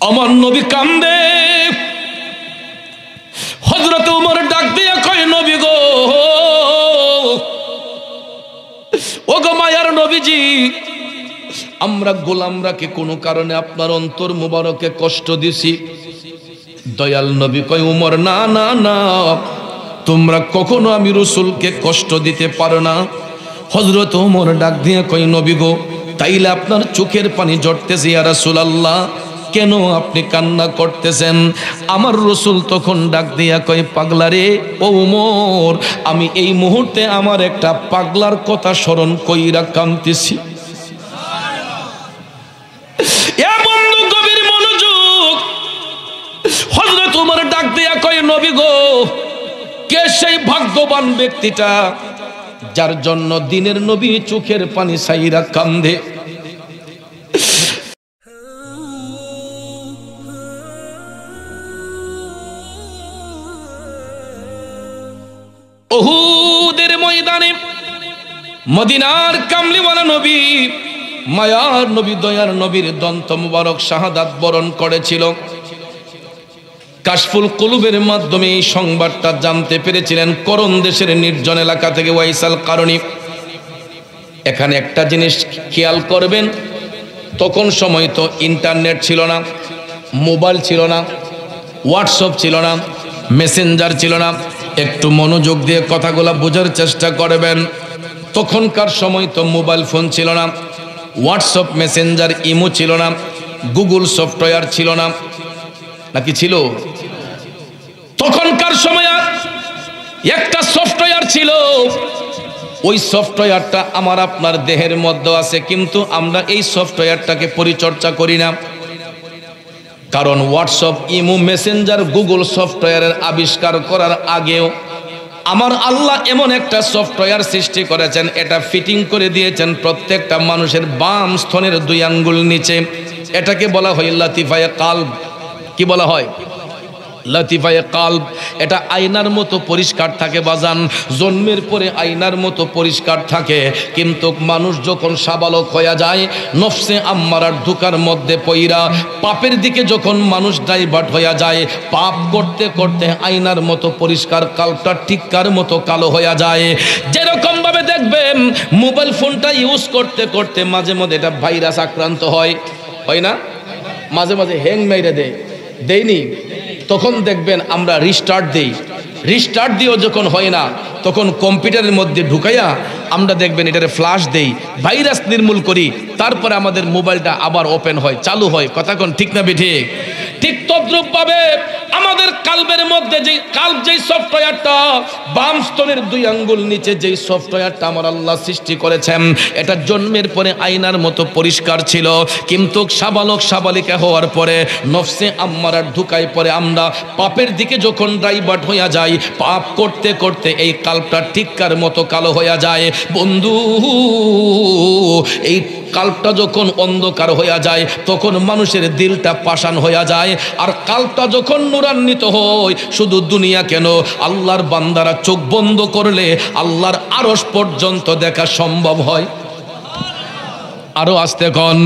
আমার নবী কান্দে। হযরত ওমর ডাক দিয়া কয়, নবী গো, ও গো মায়ার নবীজি, আমরা গোলামরা কি কোনো কারণে আপনার অন্তর মুবারকে কষ্ট দিছি? দয়াল নবী কয়, ওমর না না না, তোমরা কখনো আমি রাসূলকে কষ্ট দিতে পারো না। হযরত ওমর ডাক দিয়ে কয়, নবী গো, তাইলে আপনার চোখের পানি ঝরতেছে ইয়া রাসূলুল্লাহ, কেন আপনি কান্না করতেছেন? আমার রাসূল তখন ডাক দিয়া কয়, পাগলা রে ও ওমর, আমি এই মুহূর্তে আমার একটা পাগলার কথা স্মরণ কইরা কাঁদতেছি। এ বন্ধু, গভীর মনোযোগ। হযরত ওমর ডাক দিয়া কয়, নবী গো, কে সেই ভাগ্যবান ব্যক্তিটা যার জন্য দিনের নবী চোখের পানি ছাইরা কান্দে? উহুদের ময়দানে মদিনার কামলিওয়ালা নবী, মায়ার নবী, দয়ার নবীর দন্ত মুবারক শাহাদাত বরণ করেছিল। কাশফুল কুলুবের মাধ্যমে এই সংবাদটা জানতে পেরেছিলেন করণ দেশের নির্জন এলাকা থেকে ওয়াইসাল কারণী। এখানে একটা জিনিস খেয়াল করবেন, তখন সময় তো ইন্টারনেট ছিল না, মোবাইল ছিল না, হোয়াটসঅ্যাপ ছিল না, মেসেঞ্জার ছিল না। একটু মনোযোগ দিয়ে কথাগুলো বোঝার চেষ্টা করবেন। তখনকার সময় তো মোবাইল ফোন ছিল না, হোয়াটসঅ্যাপ, মেসেঞ্জার, ইমো ছিল না, গুগল সফটওয়্যার ছিল না, নাকি ছিল? তখনকার সময় একটা সফটওয়্যার ছিল, ওই সফটওয়্যারটা আমার আপনার দেহের মধ্যে আছে, কিন্তু আমরা এই সফটওয়্যারটাকে পরিচর্যা করি না। কারণ হোয়াটসঅ্যাপ, ইমো, মেসেঞ্জার, গুগল সফটওয়্যারের আবিষ্কার করার আগেও আমার আল্লাহ এমন একটা সফটওয়্যার সৃষ্টি করেছেন, এটা ফিটিং করে দিয়েছেন প্রত্যেকটা মানুষের বাম স্তনের 2 আঙ্গুল নিচে। এটাকে বলা হয় লাতিফায়ে কালব। কি বলা হয়? লাতিফায়ে কালব। এটা আয়নার মতো পরিষ্কার থাকে বাজান, জন্মের পরে আয়নার মতো পরিষ্কার থাকে, কিন্তু মানুষ যখন সাবালক হয়ে যায়, নফসে আম্মারার ধোঁকার মধ্যে পইরা পাপের দিকে যখন মানুষ ডাইভার্ট হয়ে যায়, পাপ করতে করতে আয়নার মতো পরিষ্কার কালবটা টিক্কার মতো কালো হয়ে যায়। যেরকম ভাবে দেখবেন মোবাইল ফোনটা ইউজ করতে করতে মাঝে মধ্যে এটা ভাইরাস আক্রান্ত হয় না? মাঝে মাঝে হ্যাং মেরে দেয়নি? তখন দেখবেন আমরা রিস্টার্ট দেই। রিস্টার্ট দিয়েও যখন হয় না, তখন কম্পিউটারের মধ্যে ঢুকাইয়া আমরা দেখবেন এটারে ফ্লাশ দেই, ভাইরাস নির্মূল করি, তারপরে আমাদের মোবাইলটা আবার ওপেন হয়, চালু হয়। কথা কোন ঠিক না বেঠিক? ঠিক তদ্রূপ ভাবে আমাদের কালবের মধ্যে যেই সফটওয়্যারটা, বাম স্তনের 2 আঙ্গুল নিচে যেই সফটওয়্যারটা আমার আল্লাহ সৃষ্টি করেছেন, এটা জন্মের পরে আয়নার মতো পরিষ্কার ছিল, কিন্তু সাবালক সাবালিকা হওয়ার পরে নফসে আম্মারার ধোঁকায় পরে আমরা পাপের দিকে যখন ডাইভার্ট হইয়া যাই, পাপ করতে করতে এই কালবটা টিক্কার মতো কালো হইয়া যায়। বন্ধু, এই কালবটা যখন অন্ধকার হইয়া যায়, তখন মানুষের দিলটা পাষাণ হইয়া যায়। আর কালবটা যখন নূরান্বিত হয়, শুধু দুনিয়া কেন, আল্লাহর বান্দারা চোখ বন্ধ করলে আল্লাহর আরশ পর্যন্ত দেখা সম্ভব হয়। আরো আস্তে কোন,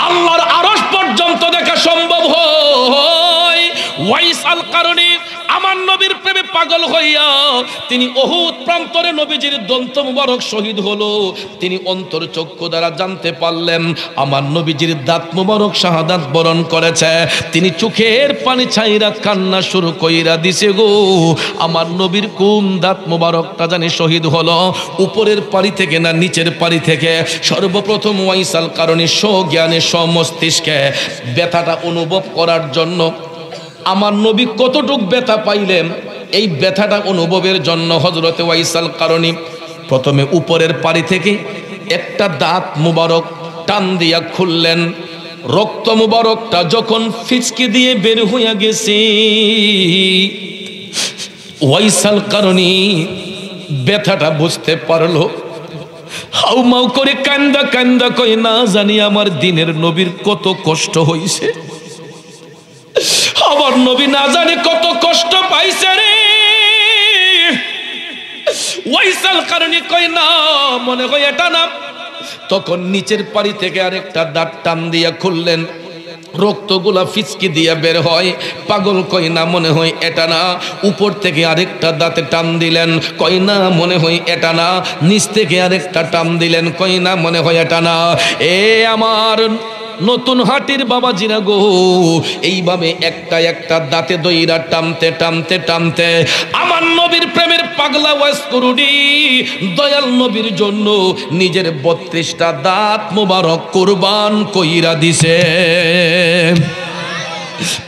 আল্লাহর আরশ পর্যন্ত দেখা সম্ভব হয়। ওয়াইসাল কারণী আমার নবীর প্রেমে পাগল হইয়া তিনি উহুদ প্রান্তরে নবীজির দন্ত মুবারক শহীদ হলো। তিনি অন্তর চক্ষু দ্বারা জানতে পারলেন আমার নবীজির দাঁত মুবারক শাহাদাত বরণ করেছে। তিনি চোখের পানি ছাইরা কান্না শুরু কইরা দিছে গো। আমার নবীর কোন দাঁত মুবারকটা জানি শহীদ হলো, উপরের পারি থেকে না নিচের পারি থেকে? সর্বপ্রথম ওয়াইসাল কারণী স্বজ্ঞানে স্বমস্তিষ্কে ব্যথাটা অনুভব করার জন্য আমার নবী কতটুক ব্যথা পাইলেন, এই ব্যথাটা অনুভবের জন্য হযরতে ওয়াইসাল কারণী প্রথমে উপরের পারি থেকে একটা দাঁত মুবারক টান দিয়া খুললেন। রক্ত মুবারকটা যখন ফিচকি দিয়ে বের হইয়া গেছে, ওয়াইসাল কারণী ব্যথাটা বুঝতে পারলো। হাউমাউ করে কান্দা কান্দা কই, না জানি আমার দিনের নবীর কত কষ্ট হইছে, আমার নবী না জানি কত কষ্ট পাইছে রে। ওয়াইসাল কারণী কই, না মনে হয় এটা না। তখন নিচের পারি থেকে আরেকটা দাঁত টান দিয়া খুললেন। রক্তগুলা ফিচকি দিয়া বের হয়। পাগল কই না, মনে হয় এটা না। উপর থেকে আরেকটা দাঁতে টান দিলেন, কই না মনে হয় এটা না। নিচ থেকে আরেকটা টান দিলেন, কই না মনে হয় এটা না। এ আমার নতুন হাটির বাবাজিরা গো, এইভাবে একটা একটা দাঁতে দইরা টানতে টানতে টানতে আমার নবীর প্রেমের পাগলা ওয়াজ করুনি দয়াল নবীর জন্য নিজের 32টা দাঁত মোবারক কুরবান কইরা দিছে।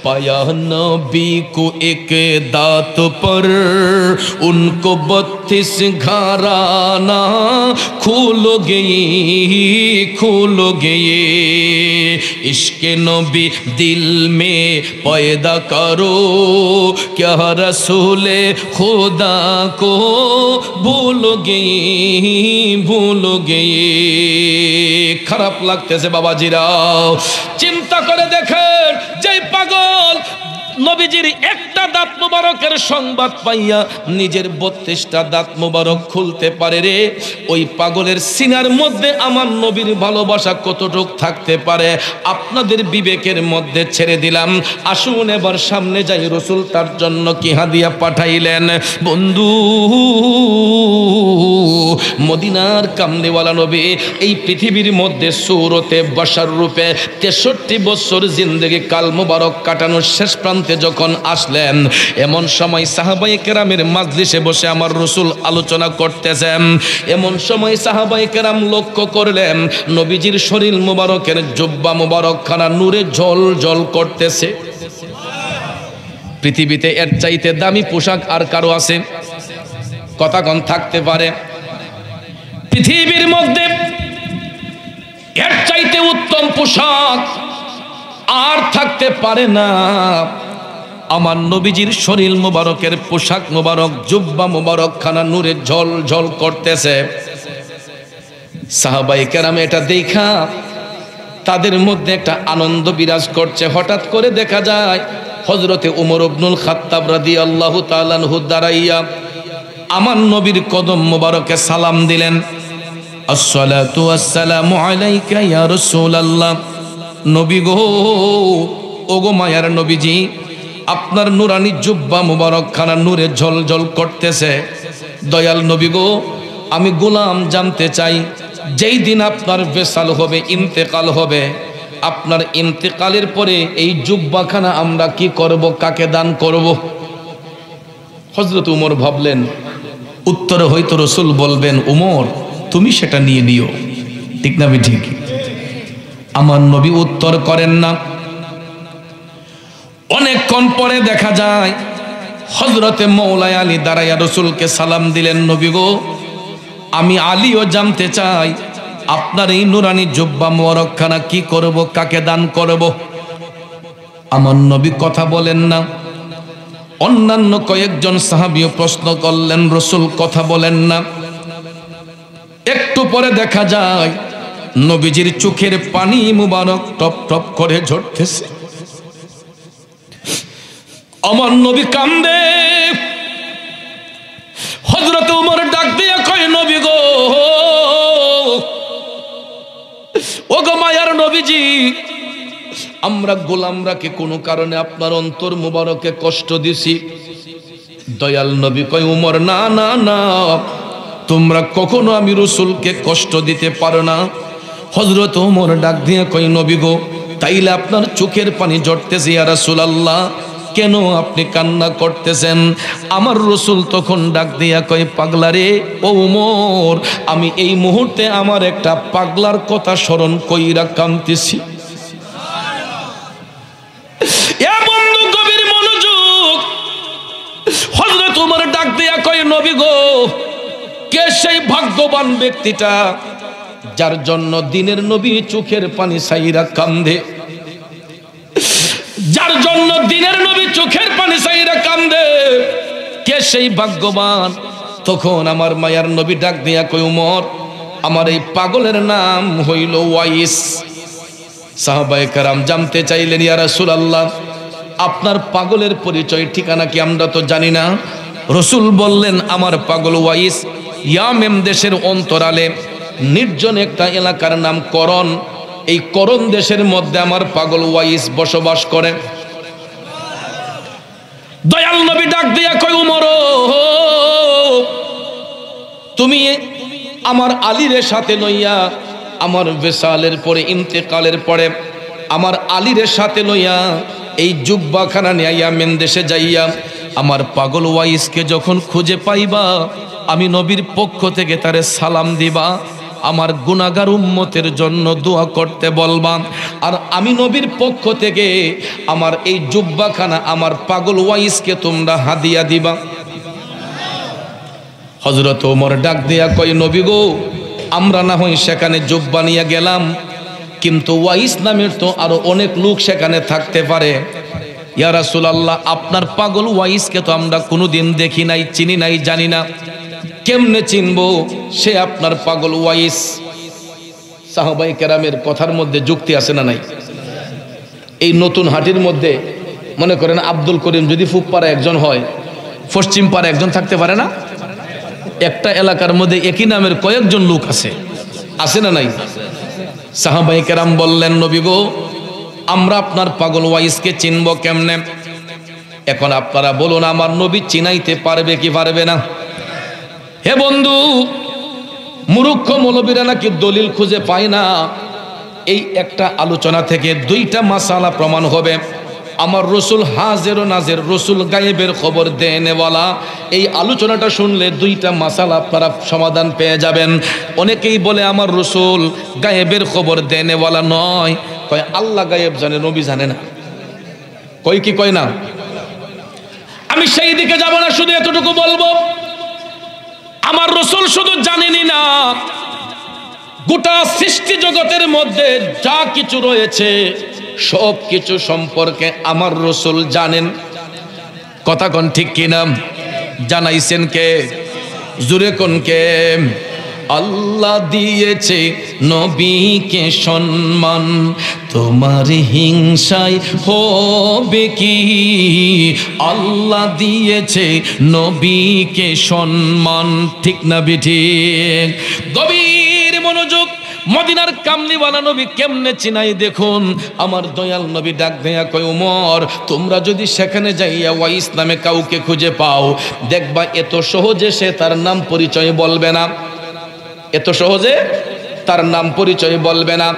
पाया नबी को एक दात पर उनको 32 घराना खुल गए इश्क नबी दिल में पैदा करो क्या रसूले खुदा को भूल गए। খারাপ লাগতেছে বাবাজিরা, চিন্তা করে দেখেন যে পাগল নবীজির একটা দাঁত মোবারকের সংবাদ পাইয়া নিজের 32টা দাঁত মোবারক খুলতে পারে রে, ওই পাগলের সিনার মধ্যে আমার নবীর ভালোবাসা কতটুক থাকতে পারে আপনাদের বিবেকের মধ্যে ছেড়ে দিলাম। আসুন এবার সামনে যাই, রসুল তার জন্য কি হাদিয়া পাঠাইলেন। বন্ধু, মদিনার কামলিওয়ালা নবী এই পৃথিবীর মধ্যে সূরতে বশর রূপে 63 বছর জিন্দেগি কাল মোবারক কাটানোর শেষ প্রান্তে যখন আসলেন, এমন সময় সাহাবায়ে কেরামের মাজলিসে বসে আমার রসুল আলোচনা করতেছেন। এমন সময় সাহাবায়ে কেরাম লক্ষ্য করলেন নবীজির শরীর মোবারকের জুব্বা মোবারক খানা নূরে ঝল ঝল করতেছে। পৃথিবীতে এর চাইতে দামি পোশাক আর কারো আছে? কথা কোন থাকতে পারে? পৃথিবীর মধ্যে এর চাইতে উত্তম পোশাক আর থাকতে পারে না। আমার নবীজির শরীর মোবারকের পোশাক মোবারক জুব্বা মোবারক খানা নূরে ঝল ঝল করতেছে। সাহাবায়ে কেরাম এটা দেখা তাদের মধ্যে একটা আনন্দ বিরাজ করছে। হঠাৎ করে দেখা যায় হযরতে উমর ইবনুল খাত্তাব রাদিয়াল্লাহু তাআলা আনহু দাঁড়াইয়া আমার নবীর কদম মোবারকে সালাম দিলেন। আসসালাতু ওয়াসসালামু আলাইকা ইয়া রাসূলুল্লাহ। নবী গো, ওগো মায়ার নবীজি, আপনার নুরানি জুব্বা মুবারক খানা নূরে ঝলঝল করতেছে। দয়াল নবী গো, আমি গোলাম জানতে চাই, যেই দিন আপনার বেসাল হবে, ইন্তেকাল হবে, আপনার ইন্তেকালের পরে এই জুব্বাখানা আমরা কি করব, কাকে দান করব? হযরত উমর ভাবলেন উত্তরে হয়তো রসুল বলবেন, উমর তুমি সেটা নিয়ে নিও। ঠিক না? ঠিক। আমার নবী উত্তর করেন না। অনেকক্ষণ পরে দেখা যায় হযরতে মৌলা আলী দাঁড়াইয়া রসুলকে সালাম দিলেন। নবী গো, আমি আলীও জানতে চাই আপনার এই নুরানি জুব্বা মোবারকখানা কি করব, কাকে দান করব? আমার নবী কথা বলেন না। অন্যান্য কয়েকজন সাহাবীও প্রশ্ন করলেন, রসুল কথা বলেন না। একটু পরে দেখা যায় নবীজির চোখের পানি মুবারক টপ টপ করে ঝরতেছে। আমার নবী কান্দে। হযরত ওমর ডাক দিয়ে কয়, নবী গো, ও গো মায়ার নবীজি, আমরা গোলামরা কি কোনো কারণে আপনার অন্তর মুবারকে কষ্ট দিছি? দয়াল নবী কয়, উমর না না না, তোমরা কখনো আমি রসুলকে কষ্ট দিতে পারো না। হযরত ওমর ডাক দিয়ে কয়, নবী গো, তাইলে আপনার চোখের পানি ঝরতেছে ইয়া রাসূলুল্লাহ, কেন আপনি কান্না করতেছেন? আমার রসুল তখন ডাক দিয়া কয়, পাগলা রে, ও ওমর, আমি এই মুহূর্তে আমার একটা পাগলার কথা স্মরণ কইরা কাঁদতেছি। এ বন্ধু, গভীর মনোযোগ। হযরত ওমর ডাক দিয়া কয়, নবী গো, কে সেই ভাগ্যবান ব্যক্তিটা যার জন্য দিনের নবী চোখের পানি ছাইরা কান্দে? যার জন্য দিনের নবী চোখের পানি ছাইরা কান্দে, কে সেই ভাগ্যবান? তখন আমার মায়ার নবী ডাক দিয়া কয়, উমর, আমার এই পাগলের নাম হইল ওয়াইস। সাহাবায়ে কেরাম জানতে চাইলেন, ইয়া রাসূলুল্লাহ, আপনার পাগলের পরিচয় ঠিকানা কি আমরা তো জানি না। রসুল বললেন, আমার পাগল ওয়াইস ইয়ামেম দেশের অন্তরালে নির্জন একটা এলাকার নাম করণ, এই করণ দেশের মধ্যে আমার পাগল ওয়াইস বসবাস করে। দয়াল নবী ডাক দিয়া কই উমর, তুমি আমার আলীর সাথে লইয়া আমার বেসালের পরে ইন্তেকালের পরে আমার আলীর সাথে লইয়া এই জুব্বাখানা নিয়া মেনদেশে যাইয়া আমার পাগল ওয়াইসকে যখন খুঁজে পাইবা আমি নবীর পক্ষ থেকে তারে সালাম দিবা, আমার গুনাহগার উম্মতের জন্য দোয়া করতে বলবা, আর আমি নবীর পক্ষ থেকে আমার এই জুব্বাখানা আমার পাগল ওয়াইসকে তোমরা হাদিয়া দিবা। হযরত ওমর ডাক দিয়া কই নবী গো, আমরা না হয় সেখানে জুব্বা নিয়ে গেলাম, কিন্তু ওয়াইস নামের তো আরো অনেক লোক সেখানে থাকতে পারে। ইয়া রাসূলুল্লাহ, আপনার পাগল ওয়াইসকে তো আমরা কোনোদিন দেখি নাই, চিনি নাই, জানি না, কেমনে চিনবো সে আপনার পাগল ওয়াইস? সাহাবায়ে কেরামের কথার মধ্যে যুক্তি আছে না নাই? এই নতুন হাটির মধ্যে মনে করেন আব্দুল করিম যদি ফুপপাড়া একজন হয়, পশ্চিম পাড়া একজন থাকতে পারে না? একটা এলাকার মধ্যে একই নামের কয়েকজন লোক আছে, আছে না নাই? সাহাবায়ে কেরাম বললেন নবী গো, আমরা আপনার পাগল ওয়াইসকে চিনব কেমনে? এখন আপনারা বলুন, আমার নবী চিনাইতে পারবে কি পারবে না? হে বন্ধু, মূর্খ মৌলবীরা নাকি দলিল খুঁজে পায় না। এই একটা আলোচনা থেকে দুইটা মাসালা প্রমাণ হবে। আমার রসুল হাজের ও নাজের, রসুল গায়েবের খবর দেনেওয়ালা। এই আলোচনাটা শুনলে দুইটা মাসালা আপনারা সমাধান পেয়ে যাবেন। অনেকেই বলে আমার রসুল গায়েবের খবর দেনেওয়ালা নয়, কয় আল্লাহ গায়েব জানে, নবী জানে না। কই কি কয় না? আমি সেই দিকে যাব না, শুধু এতটুকু বলবো, আমার রসুল শুধু জানেনই না, গোটা সৃষ্টি জগতের মধ্যে যা কিছু রয়েছে সব কিছু সম্পর্কে আমার রসুল জানেন। কথা কোন ঠিক কিনা? জানাইছেন কে? জুরে কোন কে? আল্লাহ দিয়েছে নবীকে সম্মান, তোমার হিংসায় হবে কি? আল্লাহ দিয়েছে নবীকে সম্মান, ঠিক না বিঠিক? গভীর মনোযোগ। মদিনার কামলিওয়ালা নবী কেমনে চিনাই দেখুন। আমার দয়াল নবী ডাক দেয়া কয় ওমর, তোমরা যদি সেখানে যাইয়া ওয়াইস নামে কাউকে খুঁজে পাও, দেখবা এত সহজে সে তার নাম পরিচয় বলবে না, এত সহজে তার নাম পরিচয় বলবে না।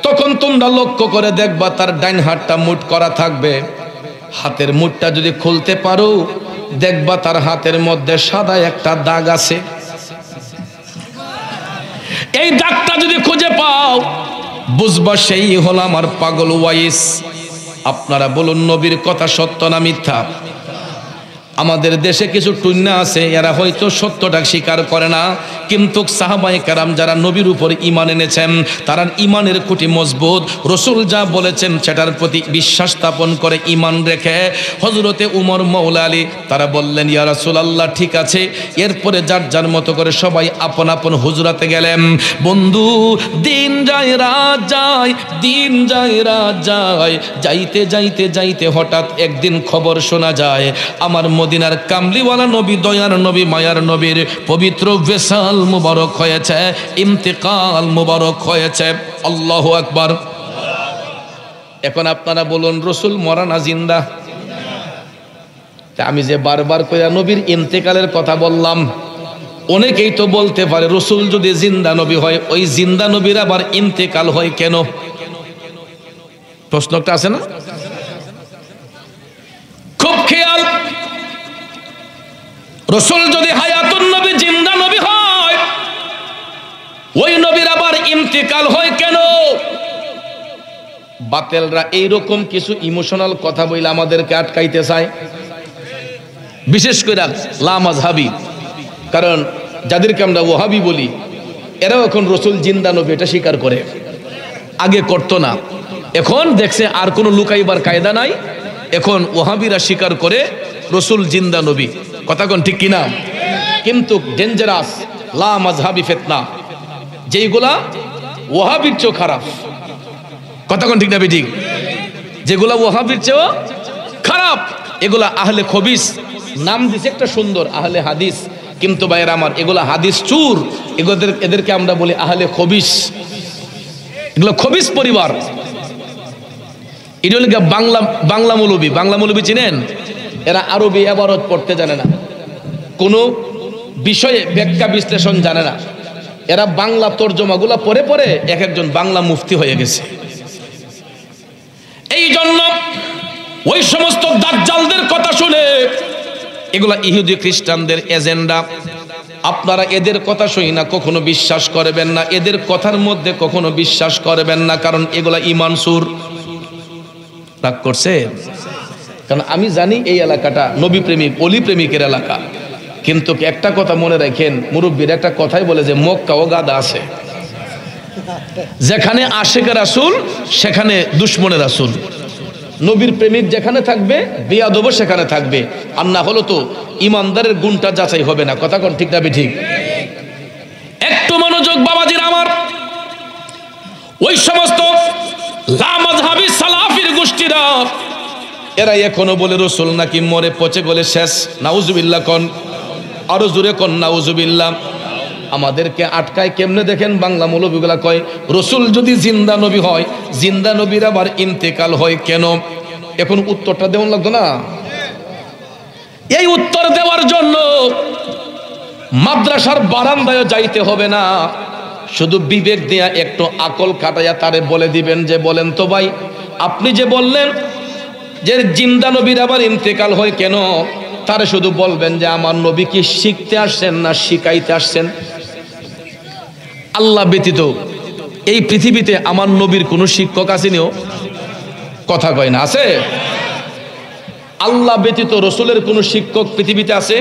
তখন তোমরা লক্ষ্য করে দেখবা তার ডাইন হাতটা মুঠ করা থাকবে। হাতের মুঠটা যদি খুলতে পারো, দেখবা তার হাতের মধ্যে সাদা একটা দাগ আছে। এই দাগটা যদি খুঁজে পাও, বুঝবা সেই হলো আমার পাগল ওয়াইস। আপনারা বলুন, নবীর কথা সত্য না মিথ্যা? আমাদের দেশে কিছু টুন্না আছে, এরা হয়তো সত্যটা স্বীকার করে না, কিন্তু সাহাবায়ে কেরাম যারা নবীর উপর ঈমান এনেছেন, তারা ঈমানের খুঁটি মজবুত। রসুল যা বলেছেন সেটার প্রতি বিশ্বাস স্থাপন করে ঈমান রেখে হযরতে উমর মাওলা আলী তারা বললেন, ইয়া রাসূলুল্লাহ ঠিক আছে। এরপরে যার যার মতো করে সবাই আপন আপন হুজরাতে গেলেন। বন্ধু, দিন যায় রাত যায়, দিন যায় রাত যায়, যাইতে যাইতে যাইতে হঠাৎ একদিন খবর শোনা যায়, আমার মদিনার কামলিওয়ালা নবী, দয়ার নবী, মায়ার নবীর পবিত্র ওয়াসাল মুবারক হয়েছে, ইন্তেকাল মুবারক হয়েছে। আল্লাহু আকবার। এখন আপনারা বলুন, রসুল মরা না জিন্দা? আমি যে বারবার কইরা নবীর ইন্তেকালের কথা বললাম, অনেকেই তো বলতে পারে রসুল যদি জিন্দা নবী হয়, ওই জিন্দা নবীর আবার ইন্তেকাল হয় কেন? প্রশ্নটা আছে না? খুব খেয়াল। রসুল যদি হায়াতুন নবী, জিন্দা নবী হয়, ওই নবীর আবার ইন্তেকাল হয় কেন? বাতেলরা এইরকম কিছু ইমোশনাল কথা বইলে আমাদেরকে আটকাইতে চায়, বিশেষ করে লামাযহাবী। কারণ যাদেরকে আমরা ওয়াহাবি বলি, এরাও এখন রসুল জিন্দা নবী এটা স্বীকার করে। আগে করতো না, এখন দেখছে আর কোনো লুকাইবার কায়দা নাই, এখন ওয়াহাবিরা স্বীকার করে রসুল জিন্দা নবী। কথা কোন ঠিক কিনা? কিন্তু ডেঞ্জারাস লামাযহাবী ফিতনা, যেইগুলা ওয়াহাবির চেয়েও খারাপ। কথা কোন ঠিক না বেঠিক? যেগুলা ওয়াহাবির চেয়েও খারাপ, এগুলা আহলে খবিস। নাম দিছে একটা সুন্দর, আহলে হাদিস, কিন্তু ভাইয়েরা আমার, এগুলা হাদিস চুর। এদেরকে আমরা বলি আহলে খবিস। এগুলো খবিস পরিবার। এটা হলো বাংলা মৌলবী চিনেন? এরা আরবি ইবারত পড়তে জানে না, কোনো বিষয়ে ব্যাখ্যা বিশ্লেষণ জানে না। এরা বাংলা তর্জমাগুলা পড়ে পড়ে এক একজন বাংলা মুফতি হয়ে গেছে। এই জন্য ওই সমস্ত দাজ্জালদের কথা শুনে, এগুলা ইহুদি খ্রিস্টানদের এজেন্ডা, আপনারা এদের কথা শুনি না কখনো বিশ্বাস করবেন না, এদের কথার মধ্যে কখনো বিশ্বাস করবেন না, কারণ এগুলা ঈমান সুর। রাগ করছে? কারণ আমি জানি এই এলাকাটা নবী প্রেমিক অলি প্রেমিকের এলাকা, কিন্তু একটা কথা মনে রাখেন, মুরব্বীর একটা কথাই বলে যে মক্কাও গাদা আছে, যেখানে আশিক রাসূল সেখানে দুশমনের রাসূল। নবীর প্রেমিক যেখানে থাকবে বেয়াদব সেখানে থাকবে, আর না হলো তো ইমানদারের গুণটা যাচাই হবে না। কথা কোন ঠিক না ঠিক? একটু মনোযোগ বাবাজির আমার। ওই সমস্ত লামাযহাবী সালাফির গোষ্ঠীরা এরা এখনো বলে রসুল নাকি মরে পচে গলে শেষ। নাউজুবিল্লাহ কোন, আরো জোরে কোন নাউজুবিল্লাহ। আমাদেরকে আটকায় কেমনে দেখেন, বাংলা মৌলবীগুলা কয় রসুল যদি জিন্দা নবী হয়, জিন্দা নবীর আবার ইন্তেকাল হয় কেন? এখন উত্তরটা দেওয়া লাগতো না? এই উত্তর দেওয়ার জন্য মাদ্রাসার বারান্দায় যাইতে হবে না, শুধু বিবেক দিয়া একটু আকল খাটাইয়া তারে বলে দিবেন যে বলেন তো ভাই, আপনি যে বললেন যে জিন্দা নবীর আবার ইন্তেকাল হয় কেন, তারে শুধু বলবেন যে আমার নবী কি শিখতে আসছেন না শিখাইতে আসছেন? আল্লাহ ব্যতীত এই পৃথিবীতে আমার নবীর কোনো শিক্ষক আসেনিও? কথা কয় না? আছে? আল্লাহ ব্যতীত রসুলের কোনো শিক্ষক পৃথিবীতে আছে?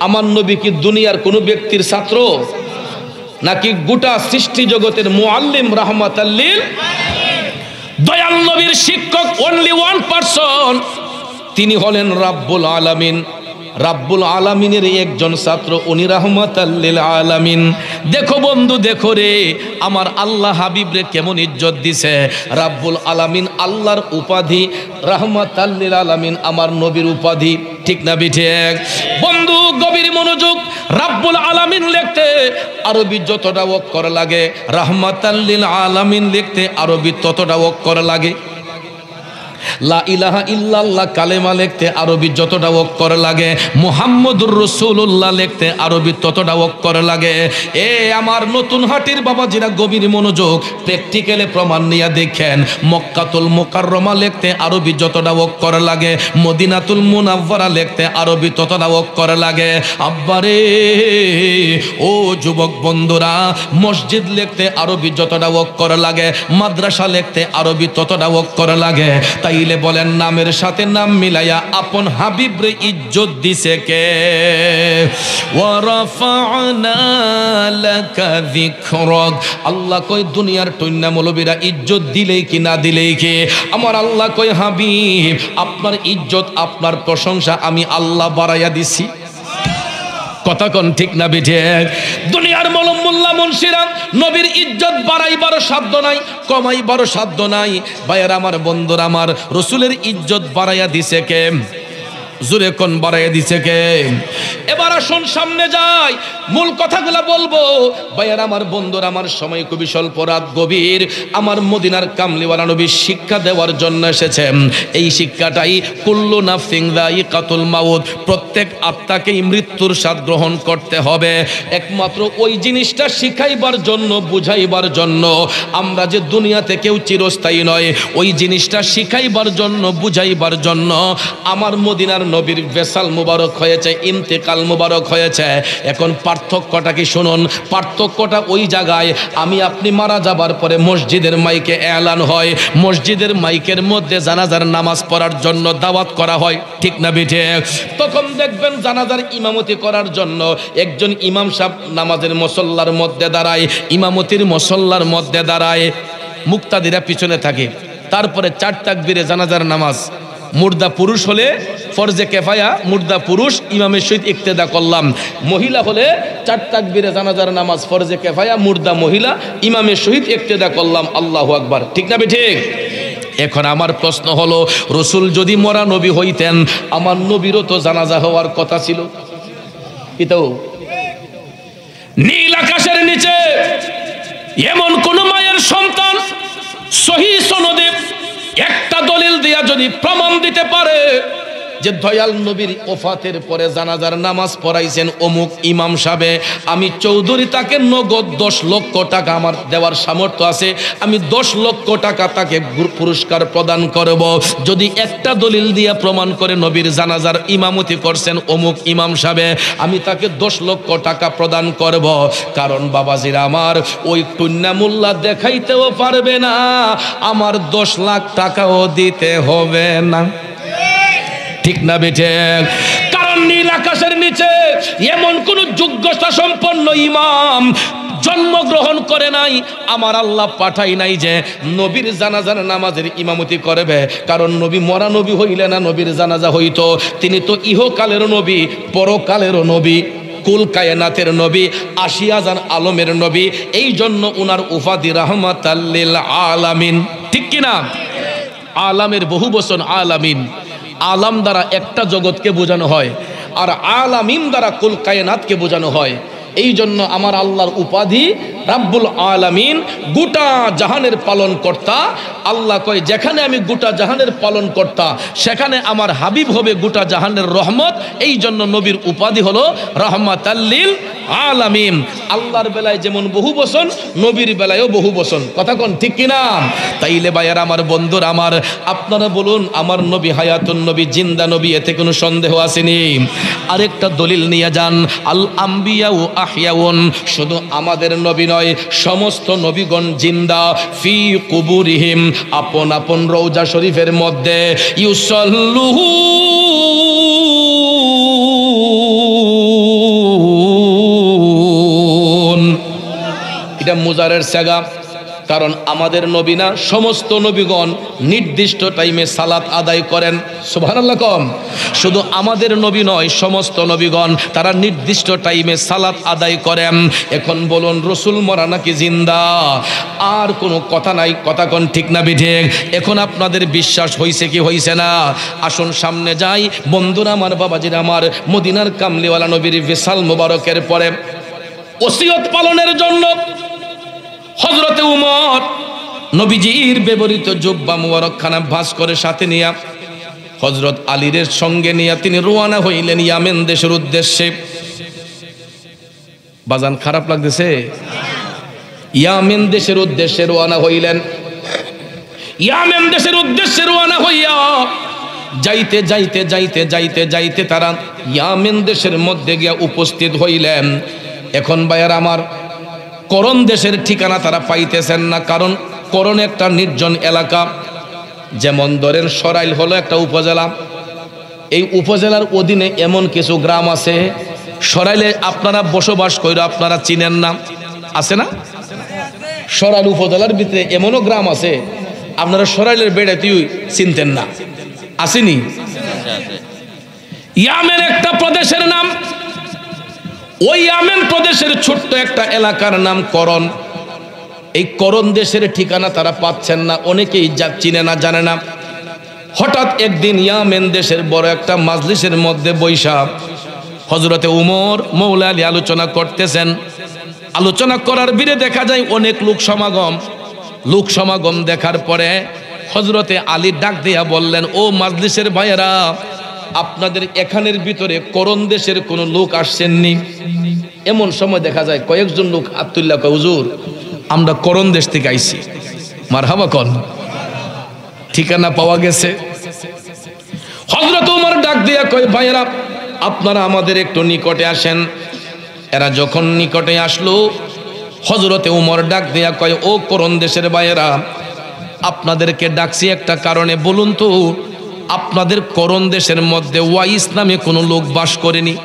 আমার নবী কি দুনিয়ার কোনো ব্যক্তির ছাত্র, নাকি গোটা সৃষ্টি জগতের মুআল্লিম রাহমাতাল লিল? দয়াল নবীর শিক্ষক অনলি ওয়ান পারসন, তিনি হলেন রাব্বুল আলামিন। রাব্বুল আলামিনের একজন ছাত্র, উনি রাহমাতাল লিল আলামিন। দেখো বন্ধু, দেখো রে, আমার আল্লাহ হাবিব রে কেমন ইজ্জত দিছে। রাব্বুল আলামিন আল্লাহর উপাধি, রাহমাতাল লিল আলামিন আমার নবীর উপাধি। ঠিক না বিঠিক? বন্ধু গভীর মনোযোগ। রাব্বুল আলামিন লিখতে আরবি যতটা অক্ষর লাগে, রাহমাতাল লিল আলামিন লিখতে আরবি ততটা অক্ষর লাগে। লা ইলাহা ইল্লাল্লাহ কালেমা লিখতে আরবি যতটা অক্ষর লাগে, মুহাম্মদুর রাসূলুল্লাহ লিখতে আরবি ততটা অক্ষর লাগে। এ আমার নতুন হাটির বাবাজিরা গভীর মনোযোগ, প্র্যাকটিক্যালে প্রমাণ নিয়ে দেখেন। মক্কাতুল মুকাররমা লিখতে আরবি যতটা অক্ষর লাগে, মদিনাতুল মুনাওয়ারা লিখতে আরবি ততটা অক্ষর লাগে। আব্বারে ও যুবক বন্ধুরা, মসজিদ লিখতে আরবি যতটা অক্ষর লাগে, মাদ্রাসা লিখতে আরবি ততটা অক্ষর লাগে। তাইলে বলেন নামের সাথে নাম মিলাইয়া আপন হাবিব রে ইজ্জত দিছে কে? ওয়া রাফা'না লাকা যিকরাক। আল্লাহ কই দুনিয়ার টুন্না মৌলবীরা ইজ্জত দিলেই কি না দিলেই কি? আমার আল্লাহ কই হাবিব আপনার ইজ্জত, আপনার প্রশংসা আমি আল্লাহ বাড়াইয়া দিছি। কথা কোন ঠিক না বিঠিক? দুনিয়ার মলম মোল্লা মুন্সিরা নবীর ইজ্জত বাড়াইবার সাধ্য নাই, কমাইবার সাধ্য নাই। ভাইয়ের আমার, বন্ধুরা আমার, রসুলের ইজ্জত বাড়াইয়া দিছে কে? জোরে কোন বাড়াইয়া দিছে কে? এবার আসুন সামনে যাই, মূল কথাগুলা বলবো। ভাইয়ের আমার, বন্ধুরা আমার, সময় খুবই স্বল্প, রাত গভীর। আমার মদিনার কামলিওয়ালা নবী শিক্ষা দেওয়ার জন্য এসেছেন। এই শিক্ষাটাই কুল্লু নাফসিন যায়িকাতুল মাউত, প্রত্যেক আত্মাকেই মৃত্যুর স্বাদ গ্রহণ করতে হবে। একমাত্র ওই জিনিসটা শিখাইবার জন্য, বুঝাইবার জন্য, আমরা যে দুনিয়াতে কেউ চিরস্থায়ী নয়, ওই জিনিসটা শিখাইবার জন্য, বুঝাইবার জন্য আমার মদিনার নবীর বেসাল মুবারক হয়েছে, ইন্তেকাল মুবারক হয়েছে। এখন পার্থক্যটা কি শুনুন। পার্থক্যটা ওই জায়গায়, আমি আপনি মারা যাবার পরে মসজিদের মাইকে এলান হয়, মসজিদের মাইকের মধ্যে জানাজার নামাজ পড়ার জন্য দাওয়াত করা হয়। ঠিক না বিঠে? তখন দেখবেন জানাজার ইমামতি করার জন্য একজন ইমাম সাহেব নামাজের মুসল্লার মধ্যে দাঁড়ায়, ইমামতির মুসল্লার মধ্যে দাঁড়ায়, মুক্তাদিরা পিছনে থাকে। তারপরে 4 তাকবীরে জানাজার নামাজ। মুর্দা পুরুষ হলে ফরজে কেফায়া, মুর্দা পুরুষ ইমামের সহিত ইক্তেদা করলাম। মহিলা হলে 4 তাকবীরে জানাজার নামাজ, ফরজে কেফায়া, মুর্দা মহিলা, ইমামের সহিত ইক্তেদা করলাম। আল্লাহু আকবার। ঠিক না ঠিক? এখন আমার প্রশ্ন হলো, রসুল যদি মরা নবী হইতেন, আমার নবীরও তো জানাজা হওয়ার কথা ছিল। কি তো? নীল আকাশের নিচে এমন কোন মায়ের সন্তান সহিহ সনদে একটা দলিল দিয়া যদি প্রমাণ দিতে পারে যে দয়াল নবীর ওফাতের পরে জানাজার নামাজ পড়াইছেন অমুক ইমাম সাহেব, আমি চৌধুরী তাকে নগদ 10 লক্ষ টাকা আমার দেওয়ার সামর্থ্য আছে, আমি 10 লক্ষ টাকা তাকে পুরস্কার প্রদান করব। যদি একটা দলিল দিয়ে প্রমাণ করে নবীর জানাজার ইমামতি করছেন অমুক ইমাম সাহেব, আমি তাকে 10 লক্ষ টাকা প্রদান করব। কারণ বাবাজিরা আমার, ওই টুন্না মোল্লা দেখাইতেও পারবে না, আমার 10 লাখ টাকাও দিতে হবে না। ঠিক না বেঠে? কারণ নীল আকাশের নিচে এমন কোন যোগ্যতা সম্পন্ন ইমাম জন্মগ্রহণ করে নাই, আমার আল্লাহ পাঠাই নাই যে নবীর জানাজার নামাজের ইমামতি করবে। কারণ নবী মরা নবী হইলে না নবীর জানাজা হইতো, তিনি তো ইহকালেরও নবী পরকালেরও নবী, কুল কায়নাতের নবী, আশিয়াজান আলমের নবী। এই জন্য উনার উপাধি রাহমাতাল লিল আলামিন। ঠিক কিনা? আলামের বহু বচন আলামিন। আলাম দ্বারা একটা জগৎকে বোঝানো হয়, আর আলামিন দ্বারা কুল কায়নাতকে বোঝানো হয়। এই জন্য আমার আল্লাহর উপাধি রাব্বুল আলামিন, গোটা জাহানের পালন কর্তা। আল্লাহ কয় যেখানে আমি গোটা জাহানের পালন কর্তা, সেখানে আমার হাবিব হবে গোটা জাহানের রহমত। এই জন্য নবীর উপাধি হলো রাহমাতাল লিল আলামিন। আল্লাহর বেলায় যেমন বহু বচন, নবীর বেলায়ও বহু বচন। কথা কোন ঠিক কিনা? তাইলে ভাইয়ার আমার, বন্ধুর আমার, আপনারা বলুন আমার নবী হায়াতুন নবী, জিন্দা নবী, এতে কোনো সন্দেহ আসেনি? আরেকটা দলিল নিয়ে যান, আল আম্বিয়া ও আহিয়াউন, শুধু আমাদের নবী নয়, সমস্ত নবীগণ জিন্দা। ফি কুবুরিহিম, আপন আপন রওজা শরীফের মধ্যে ইউসাল্লুহু, এটা মুজারের সেগা। কারণ আমাদের নবী না, সমস্ত নবীগণ নির্দিষ্ট টাইমে সালাত আদায় করেন। সুবহানাল্লাহ কম। শুধু আমাদের নবী নয়, সমস্ত নবীগণ তারা নির্দিষ্ট টাইমে সালাত আদায় করেন। এখন বলুন রসুল মরা নাকি জিন্দা? আর কোনো কথা নাই। কথা কোন ঠিক না বিঠিক? এখন আপনাদের বিশ্বাস হইছে কি হইছে না? আসুন সামনে যাই। বন্ধুরা আমার, বাবাজিরা আমার, মদিনার কামলিওয়ালা নবীর বিশাল মোবারকের পরে ওসিয়ত পালনের জন্য হযরতে উমর নবীজির ব্যবহৃত জুব্বা মুবারকখানা ভাঁজ করে সাথে নিয়া হযরত আলীর সঙ্গে নিয়ে তিনি রওনা হইলেন ইয়ামেন দেশের উদ্দেশ্যে। বাজান খারাপ লাগতেছে? ইয়ামেন দেশের উদ্দেশ্যে রওনা হইলেন। ইয়ামেন দেশের উদ্দেশ্যে রওনা হইয়া যাইতে যাইতে যাইতে যাইতে যাইতে তারা ইয়ামেন দেশের মধ্যে গিয়া উপস্থিত হইলেন। এখন ভাইয়ার আমার, করণ দেশের ঠিকানা তারা পাইতেছেন না। কারণ করণ একটা নির্জন এলাকা। যেমন ধরেন সরাইল হলো একটা উপজেলা, এই উপজেলার অধীনে এমন কিছু গ্রাম আছে, সরাইলে আপনারা বসবাস করে আপনারা চিনেন না, আছে না? সরাইল উপজেলার ভিতরে এমনও গ্রাম আছে আপনারা সরাইলের বেড়াতেই চিনতেন না, আসেনি? ইয়ামেন একটা প্রদেশের নাম। ওই ইয়ামেন প্রদেশের ছোট্ট একটা এলাকার নাম করণ। এই করণ দেশের ঠিকানা তারা পাচ্ছেন না, অনেকেই চিনে না, জানে না। হঠাৎ একদিন ইয়ামেন দেশের বড় একটা মাজলিসের মধ্যে বৈশা হযরতে উমর মৌলা আলী আলোচনা করতেছেন। আলোচনা করার ভিড়ে দেখা যায় অনেক লোক সমাগম দেখার পরে হযরতে আলী ডাক দিয়া বললেন, ও মাজলিসের ভাইয়েরা, আপনাদের এখানের ভিতরে করণ দেশের কোনো লোক আসছেননি? এমন সময় দেখা যায় কয়েকজন লোক আব্দুল্লাহ কয়, হুজুর আমরা করণ দেশ থেকে আইছি। মারহাবা কন, ঠিকানা পাওয়া গেছে। হযরত উমর ডাক দিয়া কয়, ভাইয়েরা আপনারা আমাদের একটু নিকটে আসেন। এরা যখন নিকটে আসলো, হযরতে উমর ডাক দিয়া কয়, ও করণ দেশের ভাইয়েরা, আপনাদেরকে ডাকছি একটা কারণে, বলুন তো আপনাদের করণ দেশের মধ্যে ওয়াইস নামে কোনো লোক বাস করেনি?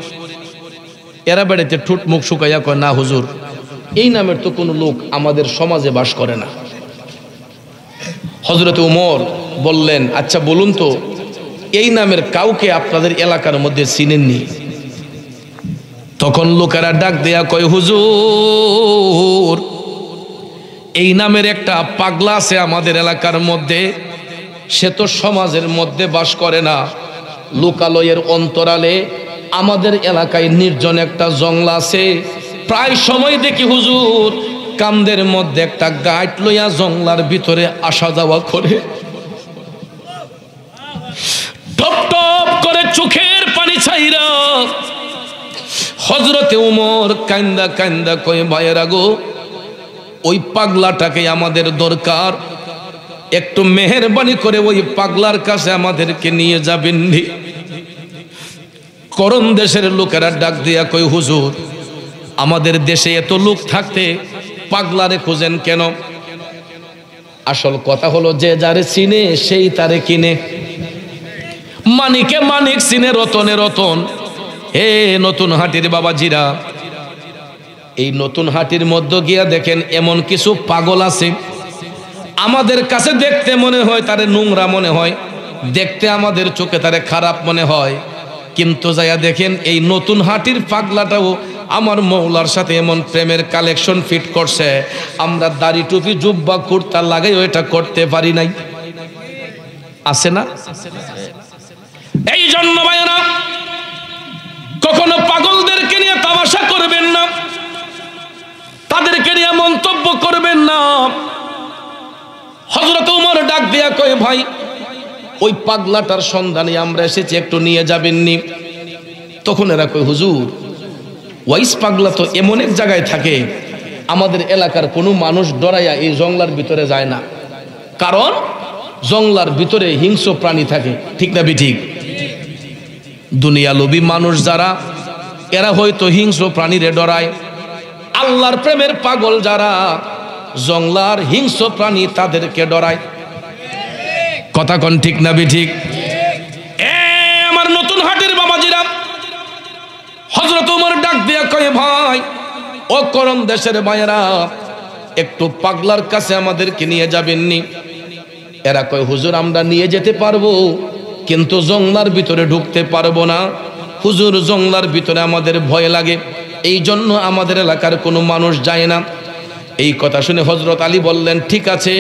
এরা বেড়াতে ঠুট মুখ শুকাইয়া কয়, না হুজুর, এই নামের তো কোনো লোক আমাদের সমাজে বাস করে না। হযরত উমর বললেন, আচ্ছা বলুন তো এই নামের কাউকে আপনাদের এলাকার মধ্যে চিনেননি? তখন লোকেরা ডাক দেয়া কয়, হুজুর এই নামের একটা পাগলা আছে আমাদের এলাকার মধ্যে, সে তো সমাজের মধ্যে বাস করে না, লোকালয়ের অন্তরালে আমাদের এলাকায় নির্জন একটা জঙ্গল আছে। প্রায় সময় দেখি হুজুর কান্দের মধ্যে একটা গাইড লইয়া জঙ্গলার ভিতরে আসা যাওয়া করে, টপ টপ করে চোখের পানি ছাইরা হযরতে উমর কান্দা কান্দা কয়ে, ভাইয়েরা গো, ওই পাগলাটাকে আমাদের দরকার, একটু মেহেরবানি করে ওই পাগলার কাছে আমাদেরকে নিয়ে যাবেন। করম দেশের লোকেরা ডাক দিয়া কই, হুজুর, আমাদের দেশে এত লোক থাকতে পাগলারে খুঁজেন কেন? আসল কথা হলো, যে যারে চিনে সেই তারে কিনে। মানিকে মানিক চিনে, রতনে রতন। হে নতুন হাটির বাবাজিরা, এই নতুন হাটির মধ্যে গিয়া দেখেন এমন কিছু পাগল আছে, আমাদের কাছে দেখতে মনে হয় তারে নোংরা মনে হয়, দেখতে আমাদের চোখে তারে খারাপ মনে হয়, কিন্তু যাইয়া দেখেন এই নতুন হাটির পাগলাটাও আমার মৌলার সাথে এমন প্রেমের কালেকশন ফিট করছে, আমরা দাড়ি টুপি জুব্বা কুর্তা লাগাই ওইটা করতে পারি নাই। আছে না? এই জন্য ভাইরা, কখনো পাগলদেরকে নিয়ে তামাশা করবেন না, তাদেরকে নিয়ে মন্তব্য করবেন না। হযরত ওমর ডাক দিয়া কয়, ভাই, ওই পাগলাটার সন্ধানে আমরা এসেছি, একটু নিয়ে যাবেননি? তখন এরা কয়, হুজুর, ওয়াইস পাগলা তো এমন এক জায়গায় থাকে, আমাদের এলাকার কোনো মানুষ ডরাইয়া এই জঙ্গলার ভিতরে যায় না, কারণ জঙ্গলার ভিতরে হিংস্র প্রাণী থাকে। ঠিক না বিঠিক? দুনিয়া লোভী মানুষ যারা, এরা হয়তো হিংস্র প্রাণীরে ডরায়। আল্লাহর প্রেমের পাগল যারা, জঙ্গলার হিংস্র প্রাণী তাদেরকে ডরায়। কথা কোন ঠিক না বিঠিক? আমার নতুন হাটের বাবাজিরা, হযরত ওমর ডাক দিয়া কয়, ভাই, ও করম দেশের ভাইয়েরা, একটু পাগলার কাছে আমাদেরকে নিয়ে যাবেননি? এরা কয়, হুজুর, আমরা নিয়ে যেতে পারবো, কিন্তু জঙ্গলার ভিতরে ঢুকতে পারবো না। হুজুর, জঙ্গলার ভিতরে আমাদের ভয় লাগে, এই জন্য আমাদের এলাকার কোনো মানুষ যায় না। এই কথা শুনে হযরত আলী বললেন, ঠিক আছে,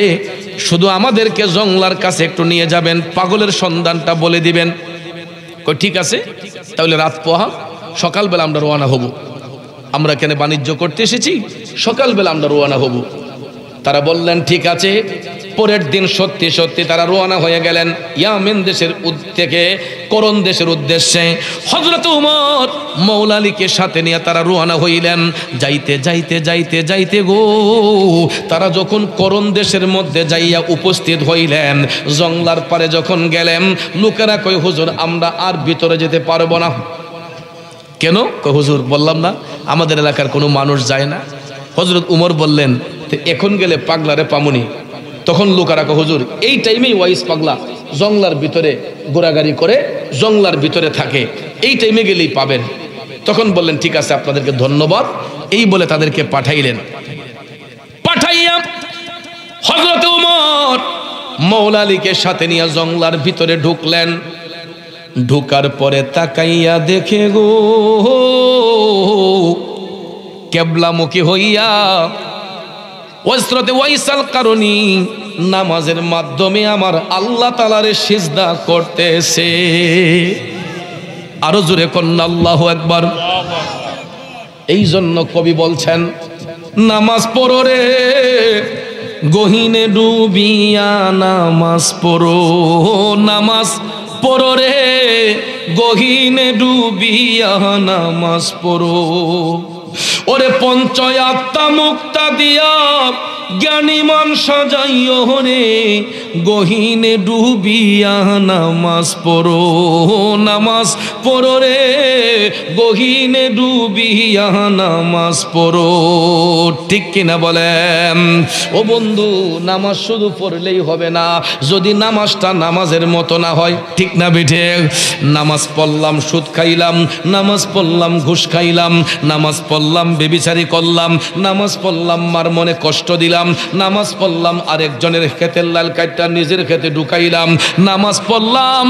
শুধু আমাদেরকে জঙ্গলার কাছে একটু নিয়ে যাবেন, পাগলের সন্ধানটা বলে দিবেন। কই, ঠিক আছে, তাহলে রাত পোহা, সকালবেলা আমরা রওনা হব। আমরা কেন বাণিজ্য করতে এসেছি, সকালবেলা আমরা রওনা হব। তারা বললেন, ঠিক আছে। পরের দিন সত্যি সত্যি তারা রওনা হয়ে গেলেন ইয়ামেন দেশের থেকে করণ দেশের উদ্দেশ্যে। হযরত ওমর মওলা আলীকে সাথে নিয়ে তারা রওনা হইলেন। যাইতে যাইতে যাইতে যাইতে গো, তারা যখন করণ দেশের মধ্যে যাইয়া উপস্থিত হইলেন, জঙ্গলার পারে যখন গেলেন, লোকেরা কয়, হুজুর, আমরা আর ভিতরে যেতে পারবো না। কেন? কয়, হুজুর, বললাম না আমাদের এলাকার কোনো মানুষ যায় না। হযরত উমর বললেন, এখন গেলে পাগলারে পামুনি। তখন লোকেরা কয়, হুজুর, এই টাইমেই ওয়াইস পাগলা জঙ্গলার ভিতরে ঘোরাঘুরি করে, জঙ্গলার ভিতরে থাকে, এই টাইমে গেলেই পাবেন। তখন বললেন, ঠিক আছে, আপনাদেরকে ধন্যবাদ। এই বলে তাদেরকে পাঠাইলেন। পাঠাইয়া হযরত উমর মওলা আলীকে সাথে নিয়ে জঙ্গলার ভিতরে ঢুকলেন। ঢুকার পরে তাকাইয়া দেখে গো, কেবলামুখী হইয়া হযরত ওয়াইসাল কারণী নামাজের মাধ্যমে আমার আল্লাহ তাআলারে সিজদা করতেছে। আরো জোরে কন্না আল্লাহু আকবার। এই জন্য কবি বলছেন, নামাজ পড়ো রে গহীনে ডুবিয়া, নামাজ পড়ো, নামাজ পড়ো রে গহীনে ডুবিয়া, নামাজ পড়ো। ওরে পঞ্চয়াত্মা মুক্তা দিয়া জ্ঞানী মান সাজাইও রে, গহীনে ডুবিয়া নামাজ পড়ো, নামাজ পড়ো রে গহীনে ডুবিয়া, নামাজ পড়ো। ঠিক কিনা বলেন? ও বন্ধু, নামাজ শুধু পড়লেই হবে না, যদি নামাজটা নামাজের মতো না হয়। ঠিক না বেঠে? নামাজ পড়লাম সুদ খাইলাম, নামাজ পড়লাম ঘুষ খাইলাম, নামাজ পড়লাম বেবিচারি করলাম, নামাজ পড়লাম মার মনে কষ্ট দিলাম, নামাজ পড়লাম আরেকজনের ক্ষেতের লাল কাটটা নিজের ক্ষেতে ঢুকাইলাম, নামাজ পড়লাম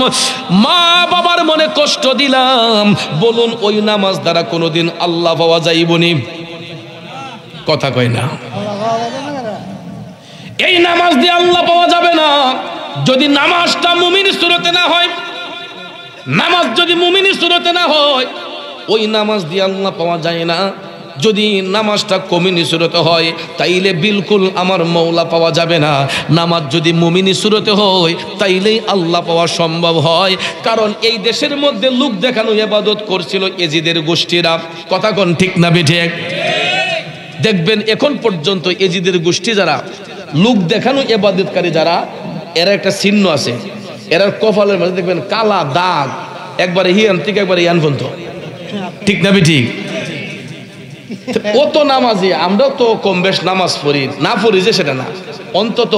মা বাবার মনে কষ্ট দিলাম। বলুন, ওই নামাজ দ্বারা কোনোদিন আল্লাহ পাওয়া যাইবনি? কথা কয় না। এই নামাজ দিয়ে আল্লাহ পাওয়া যাবে না যদি নামাজটা মুমিন সুরতে না হয়। নামাজ যদি মুমিন সুরতে না হয়, ওই নামাজ দিয়ে আল্লাহ পাওয়া যায় না। যদি নামাজটা কমিনি সুরতে হয় তাইলে বিলকুল আমার মৌলা পাওয়া যাবে না। নামাজ যদি মুমিনি সুরতে হয় তাইলেই আল্লাহ পাওয়া সম্ভব হয়। কারণ এই দেশের মধ্যে লোক দেখানো ইবাদত করছিল এজিদের গোষ্ঠীরা। কথা কোন ঠিক না বেঠিক? দেখবেন এখন পর্যন্ত এজিদের গোষ্ঠী যারা লোক দেখানো ইবাদতকারী যারা, এরা একটা চিহ্ন আছে, এরা কপালের মধ্যে দেখবেন কালা দাগ, একবারে হিয়ান থেকে একবারে ইয়ান পর্যন্ত। ঠিক না বেঠিক? ও তো নামাজি, আমরাও তো কম বেশ নামাজ পড়ি, না পড়ি যে সেটা না, অন্তত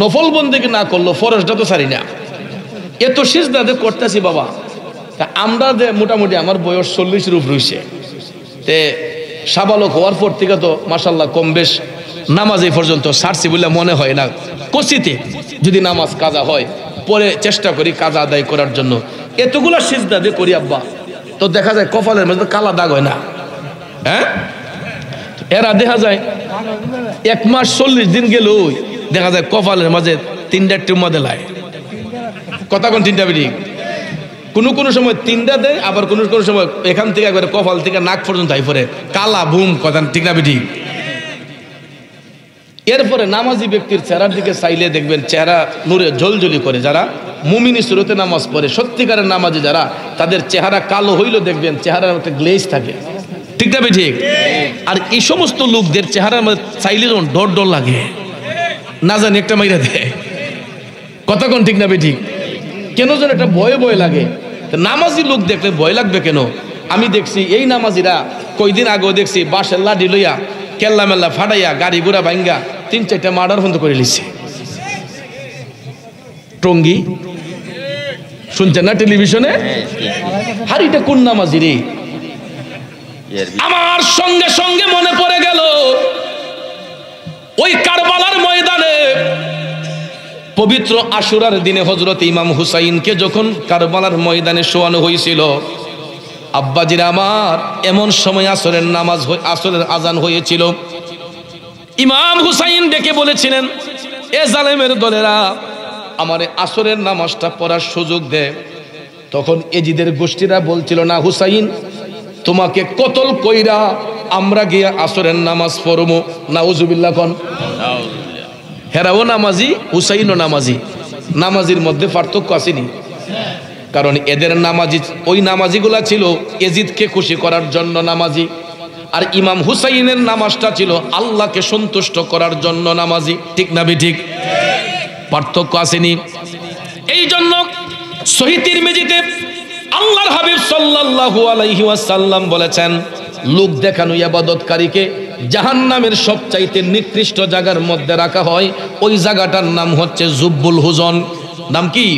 নফল বন্দেগী না করলো ফরজটা তো ছাড়ি না। এত সিজদা যে করতেছি বাবা, তা আমরা যে মোটামুটি আমার বয়স 40-এর উপর হইছে, তে সাবালক হওয়ার পর থেকে তো মাশাল্লাহ কম বেশ নামাজ এই পর্যন্ত ছাড়ছি বলে মনে হয় না। কচিতে যদি নামাজ কাজা হয় পরে চেষ্টা করি কাজা আদায় করার জন্য। এতগুলা সিজদা যে করি আব্বা, তো দেখা যায় কপালের মধ্যে কালা দাগ হয় না। হ্যাঁ, এরা দেখা যায় 1 মাস 40 দিন গেলেও দেখা যায় কপালের মাঝে 3টা টিউমার মধ্যে লাই। কথা কোন 3টা বেরি? কোনো সময় 3টা দেয়, আবার কোনো সময় এখান থেকে একবারে কপাল থেকে নাক পর্যন্ত আই পড়ে কালা বুম। কথা ঠিক না বেরি? এরপরে নামাজি ব্যক্তির চেহারার দিকে চাইলে দেখবেন চেহারা নূরে ঝলঝলি করে। যারা মুমিনি সুরতে নামাজ পড়ে সত্যিকারের নামাজি যারা, তাদের চেহারা কালো হইলেও দেখবেন চেহারার একটা গ্লেজ থাকে। ঠিক না ঠিক? আর এই সমস্ত লোকদের চেহারার মধ্যে চাইলে যখন ডর ডর লাগে, না জানি একটা মাইরা দেয়। কথা কোন ঠিক না ঠিক? কেন যেন একটা ভয় ভয় লাগে। নামাজি লোক দেখলে ভয় লাগবে কেন? আমি দেখছি এই নামাজিরা কয়দিন আগেও দেখছি বাঁশের লাঠি লইয়া কেল্লা মেল্লা ফাটাইয়া গাড়ি ঘোড়া ভাঙ্গা 3-4টা মার্ডার বন্ধ করে লিছে। টঙ্গী শুনছেন না টেলিভিশনে? আর এটা কোন নামাজি রে? আমার সঙ্গে সঙ্গে মনে পড়ে গেল ওই কারবালার ময়দানে পবিত্র আশুরার দিনে হযরত ইমাম হুসাইনকে যখন কারবালার ময়দানে শোয়ানো হয়েছিল। আব্বাজিরা আমার, এমন সময় আসরের নামাজ, আসরের আজান হয়েছিল। ইমাম হুসাইন ডেকে বলেছিলেন, এ জালেমের দলেরা আমারে আসরের নামাজটা পড়ার সুযোগ দে। তখন এজিদের গোষ্ঠীরা বলছিল, না হুসাইন, তোমাকে কতল কইরা আমরা গিয়ে আসরের নামাজ পড়বো। নাউজুবিল্লাহ কোন। হেরাও নামাজি, হুসাইনও নামাজি, নামাজির মধ্যে পার্থক্য আসেনি। কারণ এদের নামাজি, ওই নামাজিগুলা ছিল এজিদকে খুশি করার জন্য নামাজি, আর ইমাম হুসাইনের নামাজটা ছিল আল্লাহকে সন্তুষ্ট করার জন্য নামাজি। ঠিক না ঠিক? পার্থক্য আসেনি। এই জন্য সহিহ তিরমিজিতে আল্লাহর হাবিব সাল্লাল্লাহু আলাইহি ওয়াসাল্লাম বলেছেন, লোক দেখানো ইবাদতকারীকে জাহান্নামের সবচাইতে নিকৃষ্ট জায়গার মধ্যে রাখা হয়। ওই জায়গাটার নাম হচ্ছে জুব্বুল হুজন। নাম কি?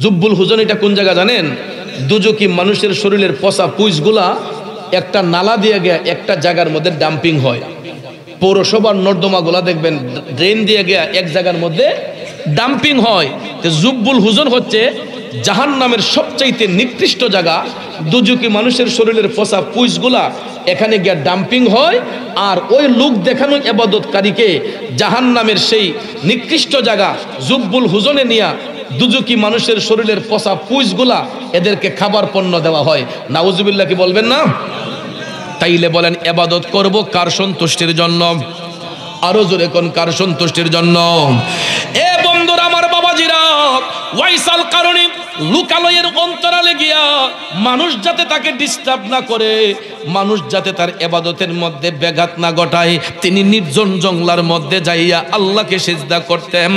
জুব্বুল হুজন। এটা কোন জায়গা জানেন? দুজকি মানুষের শরীরের পচা পুইসগুলা একটা নালা দিয়ে গিয়ে একটা জায়গার মধ্যে ডাম্পিং হয়। পৌরসভার নর্দমাগুলা দেখবেন ড্রেন দিয়ে গিয়ে এক জায়গার মধ্যে ডাম্পিং হয়। তো জুব্বুল হুজন হচ্ছে জাহান্নামের সবচাইতে নিকৃষ্ট জায়গা। দুজকি মানুষের শরীরের পচা পুইসগুলা এখানে গিয়ে ডাম্পিং হয়, আর ওই লোক দেখানো ইবাদতকারীকে জাহান্নামের সেই নিকৃষ্ট জায়গা জুব্বুল হুজনে নিয়া দুজকি মানুষের শরীরের পচা পুইসগুলা এদেরকে খাবার পণ্য দেওয়া হয়। নাউজুবিল্লাহ কি বলবেন না? তাইলে বলেন ইবাদত করব কার সন্তুষ্টির জন্য? আরো জোরে কোন কার সন্তুষ্টির জন্য? এ বন্ধুরা আমার, বাবাজিরা, ওয়াইসাল কারণে লুকালয়ের অন্তরালে গিয়া মানুষ যাতে তাকে ডিস্টার্ব না করে, মানুষ যাতে তার ইবাদতের মধ্যে ব্যাঘাত না ঘটায়, তিনি নির্জন জঙ্গলার মধ্যে যাইয়া আল্লাহকে সিজদা করতেন।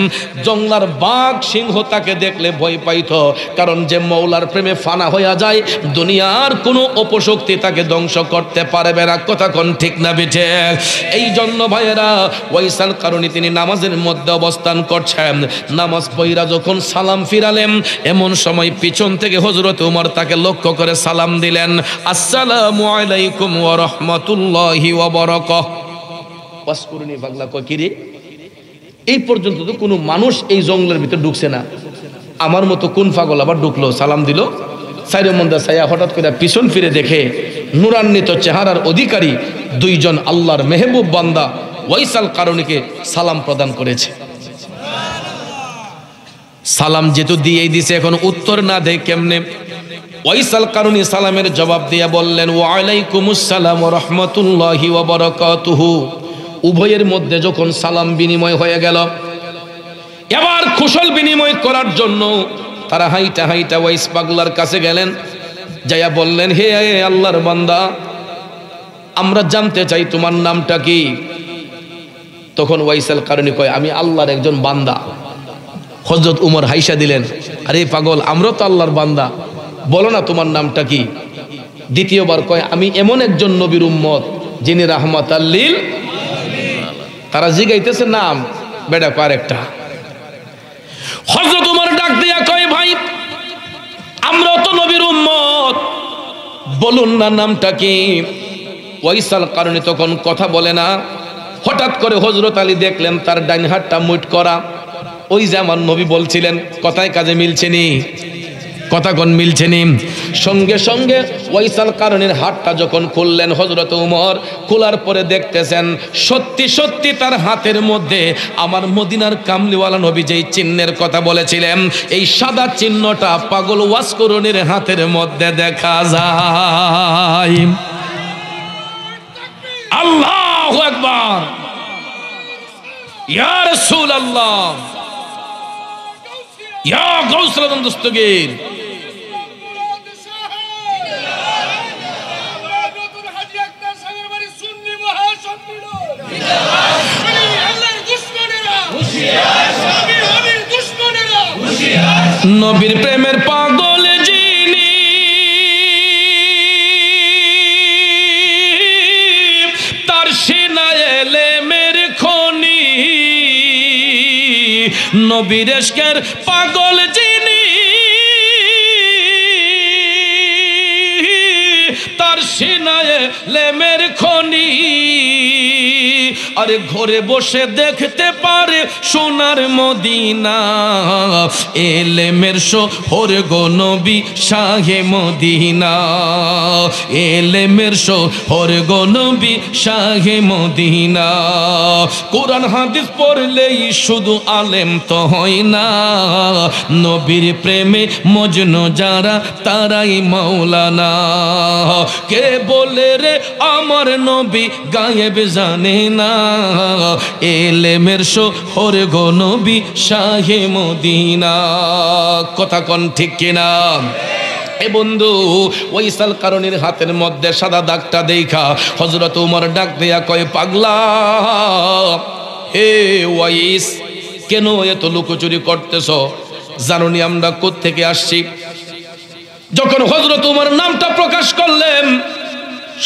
জঙ্গলার বাঘ সিংহ তাকে দেখলে ভয় পাইত, কারণ যে মওলার প্রেমে ফানা হইয়া যায় দুনিয়ার কোনো অপশক্তি তাকে ধ্বংস করতে পারবে না। কথা কোন ঠিক না বেঠে? এই জন্য ভাইয়েরা, ওয়াইসাল কারণে তিনি নামাজের মধ্যে অবস্থান করছেন। নামাজ পড়া যখন সালাম ফিরালেন, এমন সময় পিছন থেকে হযরত ওমর তাকে লক্ষ্য করে সালাম দিলেন, আসসালামু আলাইকুম ওয়া রাহমাতুল্লাহি ওয়া বারাকাতুহু। ওয়াসকুরনি পাগলা কয় কি রে, এই পর্যন্ত তো কোনো মানুষ এই জঙ্গলের ভিতর ঢুকছে না, আমার মতো কোন পাগল আবার ঢুকলো, সালাম দিল। সাইরে মন্দা সাইয়া হঠাৎ করে পিছন ফিরে দেখে নূরান্বিত চেহারার অধিকারী দুইজন আল্লাহর মেহবুব বান্দা ওয়াইসাল কারণীকে সালাম প্রদান করেছে। সালাম যেহেতু দিয়েই দিছে, এখন উত্তর না দেয় কেমনে? ওয়াইসাল কারণী সালামের জবাব দিয়ে বললেন ওয়া আলাইকুমুস সালাম ওয়া রাহমাতুল্লাহি ওয়া বারাকাতুহু। উভয়ের মধ্যে যখন সালাম বিনিময় হয়ে গেল, এবার কুশল বিনিময় করার জন্য তারা হাইটা হাইটা ওয়াইস পাগলার কাছে গেলেন, যাইয়া বললেন হে আল্লাহর বান্দা, আমরা জানতে চাই তোমার নামটা কি? তখন ওয়াইসাল কারণী কয় আমি আল্লাহর একজন বান্দা। হযরত উমর হাইসা দিলেন, আরে পাগল, আমরা তো আল্লাহর বান্দা, বলো না তোমার নামটা কি? দ্বিতীয়বার কয় আমি এমন একজন নবীর উম্মত যিনি রাহমাতাল লিল। তারা জিগাইতেছে নাম, বেটা কয় আরেকটা। হযরত উমর ডাক দিয়া কয় ভাই, আমরা তো নবীর উম্মত, বলুন না নামটা কি? ওয়াইসাল কারণী তখন কথা বলে না। হঠাৎ করে হযরত আলী দেখলেন তার ডাইন হাতটা মুঠ করা। ওই যে আমার নবী বলছিলেন, কথায় কাজে মিলছেনি, কথা কোন মিলছেনি। সঙ্গে সঙ্গে ওয়াইসাল কারণীর হাতটা যখন খুললেন হযরত উমর, খোলার পরে দেখতেছেন সত্যি সত্যি তার হাতের মধ্যে আমার মদিনার কামলিওয়ালা নবী যেই চিহ্নের কথা বলেছিলেন, এই সাদা চিহ্নটা পাগল ওয়াসকরণীর হাতের মধ্যে দেখা যায়। আল্লাহু আকবার, ইয়া রাসূলুল্লাহ, ইয়া গাউসুল আজম দস্তগীর। নবীর প্রেমের পাগল যিনি, তার সিনায় এলেমের খনি। নবীর ইশকের পাগল যিনি, তার সিনায় এলেমের খনি। আরে ঘরে বসে দেখতে পারে সোনার মদিনা, এলেমের শহর গো নবী শাহে মদিনা। এলেমের শহর গো নবী শাহে মদিনা। কোরআন হাদিস পড়লেই শুধু আলেম তো হয় না, নবীর প্রেমে মজনু যারা তারাই মাওলানা। কে বলে রে আমার নবী গায়েব জানে না, এলেমের শহর গো নবী শাহে মদিনা। কথা কোন ঠিক কিনা? এ বন্ধু, ওয়াইসাল কারণীর হাতের মধ্যে সাদা দাগটা দেখা হযরত উমর ডাক দিয়া কয় পাগলা, হে ওয়াইস, কেন এত লুকোচুরি করতেছ? জানুনি আমরা কোত্থেকে আসছি? যখন হযরত উমর নামটা প্রকাশ করলেন,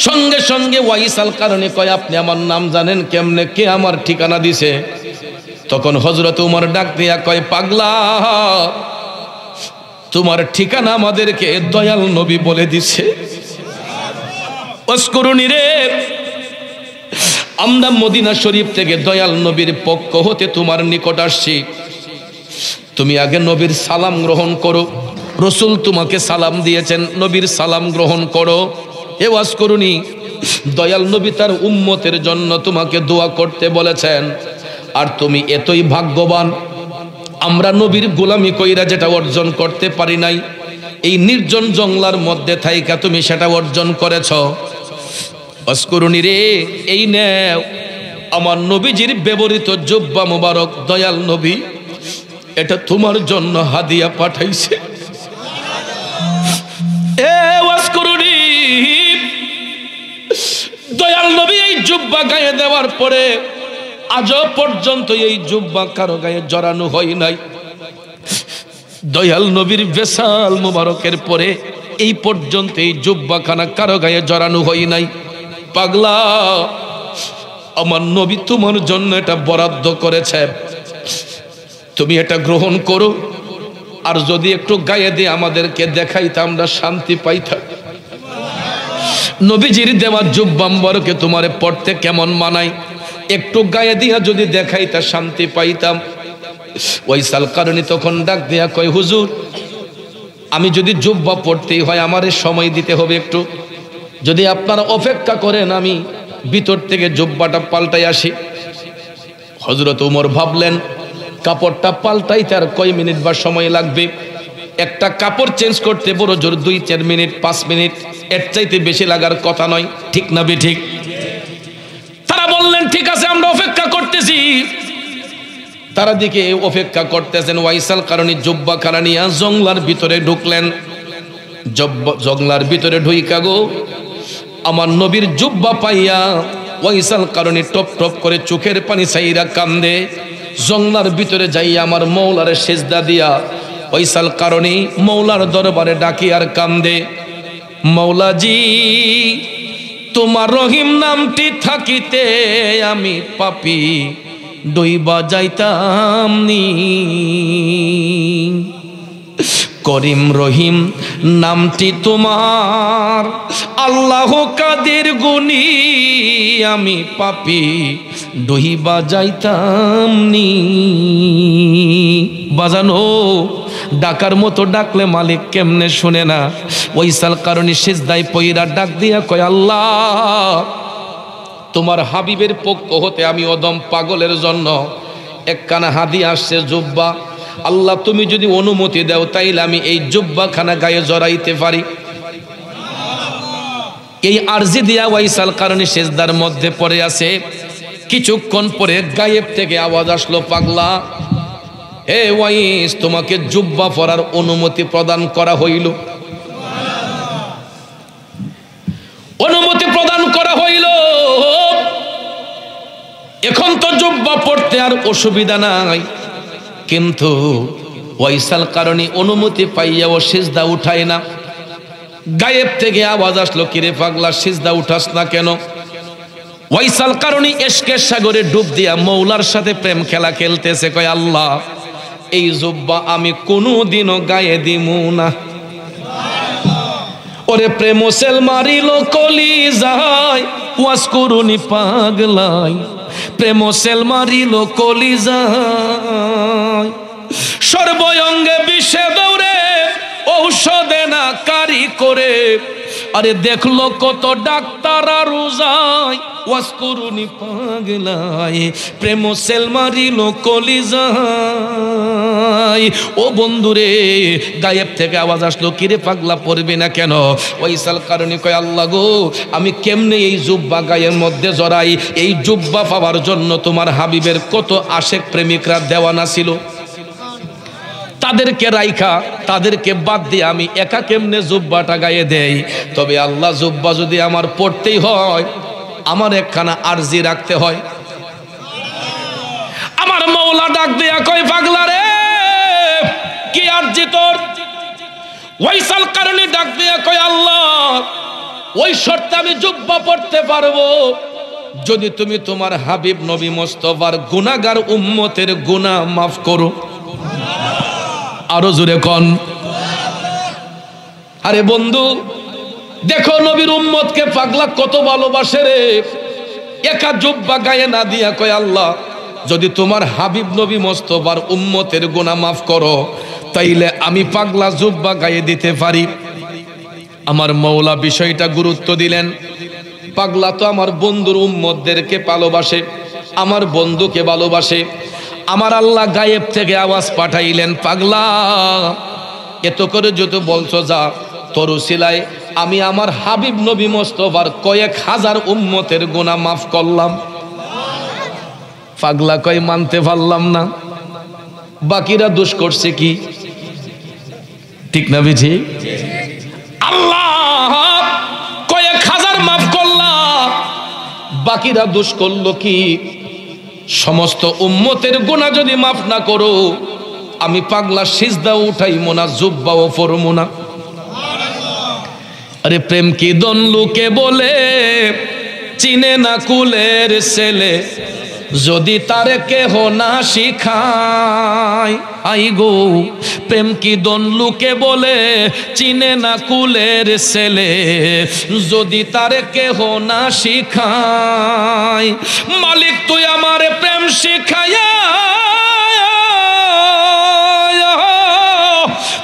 সঙ্গে সঙ্গে ওয়াইসাল কারণী কয় আপনি আমার নাম জানেন কেমনে? কে আমার ঠিকানা দিছে? তখন হযরত উমর ডাক দিয়া কয় পাগলা, তোমার ঠিকানা আমাদেরকে দয়াল নবী বলে দিছে। ওয়াসকরুনি রে, আমরা মদিনা শরীফ থেকে দয়াল নবীর পক্ষ হতে তোমার নিকট আসছি, তুমি আগে নবীর সালাম গ্রহণ করো। রসুল তোমাকে সালাম দিয়েছেন, নবীর সালাম গ্রহণ করো। হে ওয়াসকরুনি, দয়াল নবী তার উম্মতের জন্য তোমাকে দোয়া করতে বলেছেন, আর তুমি এতই ভাগ্যবান, আমরা নবীর গোলামি কইরা যেটা অর্জন করতে পারি নাই, এই নির্জন জঙ্গলার মধ্যে থাইকা তুমি সেটা অর্জন করেছ। ওয়াসকরুনি রে, এই নেও আমার নবীজির ব্যবহৃত জুব্বা মুবারক, দয়াল নবী এটা তোমার জন্য হাদিয়া পাঠাইছে। দয়াল নবী এই জুব্বা গায়ে দেওয়ার পরে আজও পর্যন্ত এই জুব্বা কারো গায়ে জড়ানো হয় নাই। দয়াল নবীর বেসাল মুবারকের পরে এই পর্যন্ত এই জুব্বাখানা কারো গায়ে জড়ানো হয় নাই। পাগলা, আমার নবী তোমার জন্য এটা বরাদ্দ করেছে, তুমি এটা গ্রহণ করো। আর যদি একটু গায়ে দিয়ে আমাদেরকে দেখাইতে আমরা শান্তি পাইতাম। নবীজির দেওয়া জুব্বা মুবারকে তোমারে পড়তে কেমন মানায়, একটু গায়ে দিয়া যদি দেখাইতা শান্তি পাইতাম। ওয়াইসাল কারণী তখন ডাক দিয়া কয় হুজুর, আমি যদি জুব্বা পড়তেই হয় আমারে সময় দিতে হবে একটু, যদি আপনারা অপেক্ষা করেন আমি ভিতর থেকে জুব্বাটা পাল্টাই আসি। হযরত উমর ভাবলেন কাপড়টা পাল্টাইতে আর কয় মিনিট বা সময় লাগবে। একটা কাপড় চেঞ্জ করতে বড় জোর 2-4 মিনিট 5 মিনিট, এর চাইতে বেশি লাগার কথা নয়, ঠিক না বেঠিক? তারা বললেন ঠিক আছে আমরা অপেক্ষা করতেছি। তারা দিকে অপেক্ষা করতেছেন। ওয়াইসাল কারণী জুব্বা খানা নিয়ে জংলার ভিতরে ঢুকলেন। জংলার ভিতরে ঢুইকা গো আমার নবীর জুব্বা পাইয়া ওয়াইসাল কারণী টপ টপ করে চোখের পানি ছাইরা কান্দে। জংলার ভিতরে যাইয়া আমার মৌলারে সেজদা দিয়া ওয়াইসাল কারণী মৌলার দরবারে ডাকি আর কান্দে, মৌলাজি তোমার রহিম নামটি থাকিতে আমি পাপী ডুইবা যাইতাম নি, করিম রহিম নামটি তোমার আল্লাহ কাদের গুনি আমি পাপী ডুইবা যাইতাম নি। বাজানো ডাকার মতো ডাকলে মালিক কেমনে শুনে না? ওয়াইসাল কারণী সিজদায় পইরা ডাক দিয়া কয় আল্লাহ তোমার হাবিবের পক্ষ হতে আমি অদম পাগলের জন্য একখানা হাদিয়া আসছে জুব্বা। আল্লাহ তুমি যদি অনুমতি দাও তাইলে আমি এই জুব্বা খানা গায়ে জড়াইতে পারি। এই আরজি দিয়া ওয়াইসাল কারণী সিজদার মধ্যে পড়ে আছে। কিছুক্ষণ পরে গায়েব থেকে আওয়াজ আসলো, পাগলা হে ওয়াইস তোমাকে জুব্বা পরার অনুমতি প্রদান করা হইল, অনুমতি প্রদান করা হইল। এখন তো জুব্বা পড়তে আর অসুবিধা নাই, কিন্তু ওয়াইসাল কারণী অনুমতি পাইয়াও সিজদা উঠায় না। গায়েব থেকে আওয়াজ আসলো, কিরে পাগলা সিজদা উঠাস না কেন? ওয়াইসাল কারণী ইশকের সাগরে ডুব দিয়া মৌলার সাথে প্রেম খেলা খেলতেছে। কয় আল্লাহ এই জুব্বা আমি কোনোদিনও গায়ে দিমু না। ওরে প্রেম সেল মারিল কলি যায় ওয়াজ করুনি পাগলাই, প্রেম সেল মারিল কলি যায় সর্বঙ্গে বিষে দৌড়ে ঔষধে না কারি করে। আরে দেখলো কত ডাক্তার আর রোজায় ওয়াজ করুনি পাগলাই, প্রেম সেল মারিল কলি যায়। ও বন্ধুরে গায়েব থেকে আওয়াজ আসলো, কিরে পাগলা পড়বি না কেন? ওয়াইসাল কারণী কয় আল্লাহ গো আমি কেমনে এই জুব্বা গায়ের মধ্যে জড়াই? এই জুব্বা পাওয়ার জন্য তোমার হাবিবের কত আশেক প্রেমিকরা দেওয়ানা ছিল, তাদেরকে রাইখা তাদেরকে বাদ দিয়ে আমি একা কেমনে জুব্বাটা গায়ে দেই? তবে আল্লাহ জুব্বা যদি আমার পড়তেই হয় আমার একখানা আরজি রাখতে হয়। আমার মৌলা ডাক দিয়া কয় পাগলা রে কি আরজি তোর? ওয়াইসাল কারণী ডাক দিয়া কয় আল্লাহ ওই শর্তে আমি জুব্বা পড়তে পারবো যদি তুমি তোমার হাবিব নবী মুস্তাফার গুনাহগার উম্মতের গুনাহ মাফ করো। আরো জোরে কোন। আরে বন্ধু দেখো নবীর উম্মতকে পাগলা কত ভালোবাসে রে। একা জুব্বা গায়ে না দিয়া কয় আল্লাহ যদি তোমার হাবিব নবী মুস্তাফার উম্মতের গুনাহ মাফ করো তাইলে আমি পাগলা জুব্বা গায়ে দিতে পারি। আমার মৌলা বিষয়টা গুরুত্ব দিলেন। পাগলা তো আমার বন্ধুর উম্মতদেরকে ভালোবাসে, আমার বন্ধুকে ভালোবাসে। আমার আল্লাহ গায়েব থেকে আওয়াজ পাঠাইলেন, পাগলা এত করে যত বলছো যা তোর উসিলায় আমি আমার হাবিব নবী মুস্তাফার কয়েক হাজার উম্মতের গুনাহ মাফ করলাম। পাগলা কয় মানতে পারলাম না, বাকিরা দোষ করছে কি? ঠিক না বুঝি? আল্লাহ কয়েক হাজার মাফ করলাম, বাকিরা দোষ করলো কি? সমস্ত উম্মতের গুনাহ যদি মাফ না করো আমি পাগলা সিজদা উঠাইমো না, জুব্বাও পরমো না। আরে প্রেম কি দন লোকে বলে চিনে না কুলের ছেলে, যদি তারে কেহ না শিখায়। আই গো প্রেম কি দন লোকে বলে চিনে না কুলের ছেলে, যদি তারে কেহ না শিখায়। মালিক তুই আমারে প্রেম শিখায়া,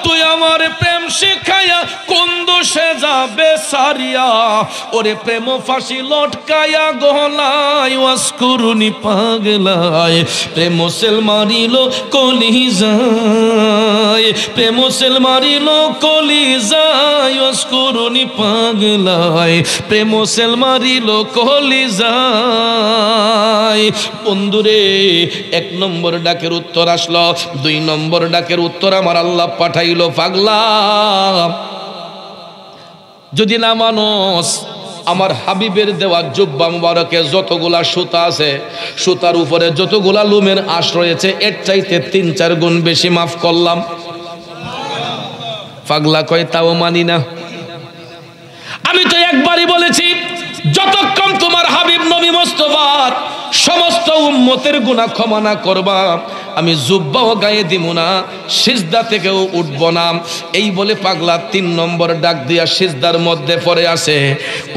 তুই আমারে প্রেম শিখায়া কোন দোষে যাবে সারিয়া। ওরে প্রেম ফাঁসি লটকায়া গলায় ওয়াজ করুনি পাগলায়, প্রেম সেল মারিল কলি যায় প্রেম সেল মারিল কলিজায় অস্করুনি পাগলায় প্রেম সেল মারিল কলিজায়। বন্ধুরে, 1 নম্বর ডাকের উত্তর আসলো, 2 নম্বর ডাকের উত্তর আমার আল্লাহ পাঠাইল, পাগলা যদি না মানস আমার হাবিবের দেওয়া জুব্বা মুবারকে যতগুলা সুতা আছে, সুতার উপরে যতগুলা লুমের আশ রয়েছে, এর চাইতে 3-4 গুণ বেশি মাফ করলাম। পাগলা কয় তাও মানি না। আমি তো একবারই বলেছি, যতক্ষণ তোমার হাবিব নবী মুস্তাফার সমস্ত উম্মতের গুনাহ ক্ষমা না করবা, আমি জুব্বাও গায়ে দিব না, সিজদা থেকেও উঠব না। এই বলে পাগলা 3 নম্বর ডাক দিয়া সিজদার মধ্যে পড়ে আসে।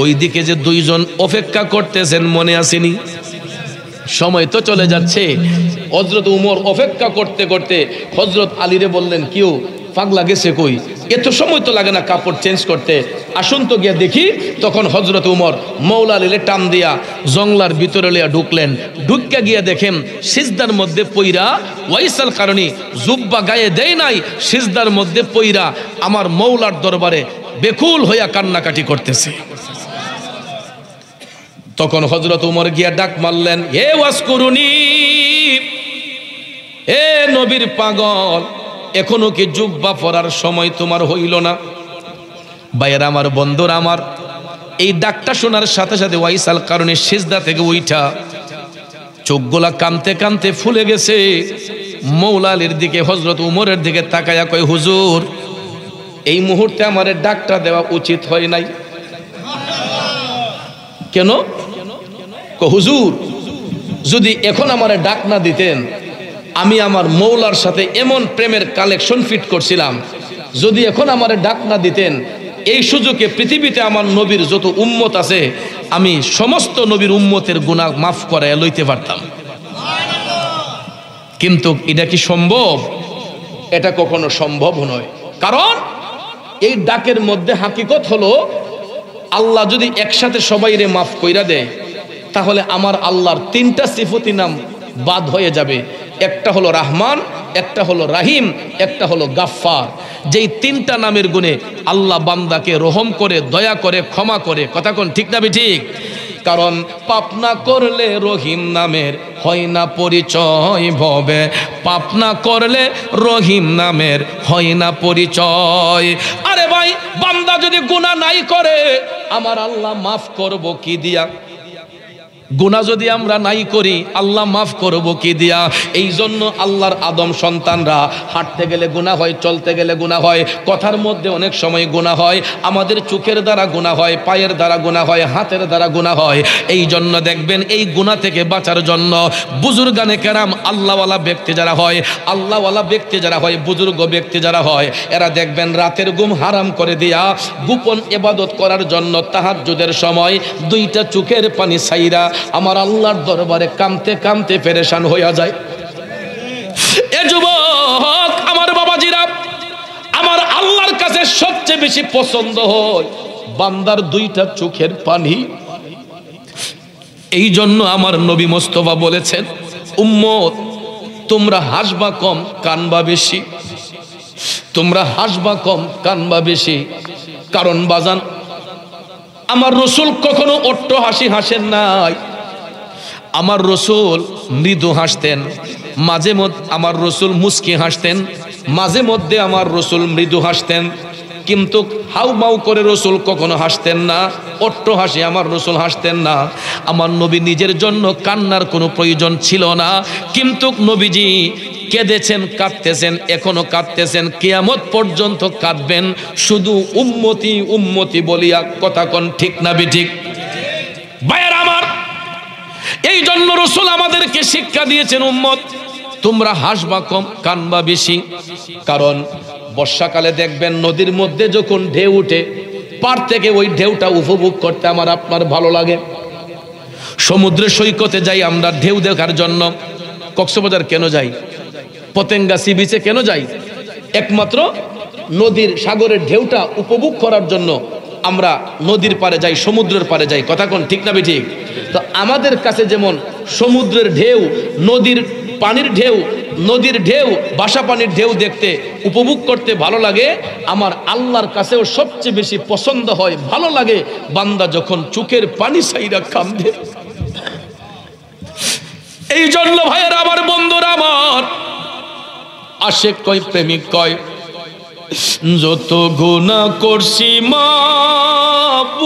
ওইদিকে যে 2 জন অপেক্ষা করতেছেন মনে আসেনি? সময় তো চলে যাচ্ছে। হযরত উমর অপেক্ষা করতে করতে হযরত আলীরে বললেন, কিও পাগলা গেছে কই? এত সময় তো লাগে না কাপড় চেঞ্জ করতে, আসুন তো গিয়া দেখি। তখন হযরত উমর মওলা আলীরে টান দিয়া জংলার ভিতরে লিয়া ঢুকলেন। ঢুকিয়া গিয়া দেখেন সিজদার মধ্যে পইরা ওয়াইসাল কারণী জুব্বা গায়ে দেয় নাই, সিজদার মধ্যে পইরা আমার মওলার দরবারে বেকুল হইয়া কান্নাকাটি করতেছে। তখন হযরত উমর গিয়া ডাক মারলেন, হে ওয়াসকুরুনি, হে নবীর পাগল, এখনো কি জুব্বা পরার সময় তোমার হইল না? ভাইয়ের আমার, বন্ধুরা আমার, এই ডাকটা শোনার সাথে সাথে ওয়াইসাল কারণে সিজদা থেকে উইঠা চোখগুলা কানতে কানতে ফুলে গেছে। মওলা আলীর দিকে হযরত উমরের দিকে তাকায়া কয়, হুজুর এই মুহূর্তে আমারে ডাকটা দেওয়া উচিত হয় নাই। কেন? হুজুর যদি এখন আমারে ডাক না দিতেন, আমি আমার মওলার সাথে এমন প্রেমের কালেকশন ফিট করছিলাম, যদি এখন আমারে ডাক না দিতেন, এই সুযোগে পৃথিবীতে আমার নবীর যত উম্মত আছে আমি সমস্ত নবীর উম্মতের গুনাহ মাফ করায় লইতে পারতাম। কিন্তু এটা কি সম্ভব? এটা কখনো সম্ভব নয়। কারণ এই ডাকের মধ্যে হাকিকত হলো, আল্লাহ যদি একসাথে সবাইরে মাফ কইরা দেয়, তাহলে আমার আল্লাহর 3টা সিফতি নাম বাদ হয়ে যাবে। একটা হলো রহমান, একটা হলো রাহিম, একটা হলো গাফফার। যেই 3টা নামের গুণে আল্লাহ বান্দাকে রহম করে, দয়া করে, ক্ষমা করে। কথা কোন ঠিক না ঠিক? কারণ পাপ না করলে রহিম নামের হয় না পরিচয় ভবে, পাপ না করলে রহিম নামের হয় না পরিচয়। আরে ভাই, বান্দা যদি গুনাহ নাই করে, আমার আল্লাহ মাফ করব কি দিয়া? গুনাহ যদি আমরা নাই করি, আল্লাহ মাফ করব কি দিয়া? এই জন্য আল্লাহর আদম সন্তানরা হাঁটতে গেলে গুনাহ হয়, চলতে গেলে গুনাহ হয়, কথার মধ্যে অনেক সময় গুনাহ হয়, আমাদের চোখের দ্বারা গুনাহ হয়, পায়ের দ্বারা গুনাহ হয়, হাতের দ্বারা গুনাহ হয়। এই জন্য দেখবেন এই গুনাহ থেকে বাঁচার জন্য বুজুর্গানে কেরাম, আল্লাহওয়ালা ব্যক্তি যারা হয়, আল্লাহওয়ালা ব্যক্তি যারা হয়, বুজুর্গ ব্যক্তি যারা হয়, এরা দেখবেন রাতের ঘুম হারাম করে দিয়া গোপন ইবাদত করার জন্য তাহাজ্জুদের সময় 2টা চোখের পানি ছাইরা আমার আল্লাহর দরবারে কামতে কামতে পেরেশান হইয়া যায়। এ যুবক আমার বাবাজিরা, আমার আল্লাহর কাছে সবচেয়ে বেশি পছন্দ হয় বান্দার 2টা চোখের পানি। এই জন্য আমার নবী মুস্তাফা বলেছেন, উম্মত তোমরা হাসবা কম, কানবা বেশি। তোমরা হাসবা কম, কানবা বেশি। কারণ বাজান, আমার রসুল কখনো অট্ট হাসি হাসেন নাই। আমার রসুল মৃদু হাসতেন, মাঝে মধ্যে আমার রসুল মুস্কি হাসতেন, মাঝে মধ্যে আমার রসুল মৃদু হাসতেন। কিন্তু হাউমাউ করে রসুল কখনো হাসতেন না, অট্ট হাসি আমার রসুল হাসতেন না। আমার নবী নিজের জন্য কান্নার কোনো প্রয়োজন ছিল না, কিন্তু নবীজি কেঁদেছেন, কাঁদতেছেন, এখনো কাঁদতেছেন, কিয়ামত পর্যন্ত কাঁদবেন, শুধু উম্মতি উম্মতি বলিয়া। কথা কোন ঠিক না বেঠিক? ভাইয়েরা আমার, এই জন্য রসুল আমাদেরকে শিক্ষা দিয়েছেন, উম্মত তোমরা হাসবা কম, কানবা বেশি। কারণ বর্ষাকালে দেখবেন নদীর মধ্যে যখন ঢেউ উঠে, পার থেকে ওই ঢেউটা উপভোগ করতে আমার আপনার ভালো লাগে। সমুদ্রের সৈকতে যাই আমরা ঢেউ দেখার জন্য। কক্সবাজার কেন যাই? পতেঙ্গা সি বিচে কেন যাই? একমাত্র নদীর, সাগরের ঢেউটা উপভোগ করার জন্য আমরা নদীর পারে যাই, সমুদ্রের পারে যাই। কথা কোন ঠিক না ঠিক? তো আমাদের কাছে যেমন সমুদ্রের ঢেউ, নদীর পানির ঢেউ, নদীর ঢেউ, বাসা পানির ঢেউ দেখতে উপভোগ করতে ভালো লাগে, আমার আল্লাহর কাছেও সবচেয়ে বেশি পছন্দ হয়, ভালো লাগে বান্দা যখন চোখের পানি ছাইরা কান্দে। এই জন্য ভাইয়েরা আমার, বন্ধুরা আমার, আশেক কয়, প্রেমিক কয়, যত গুনাহ করছি মাবুদ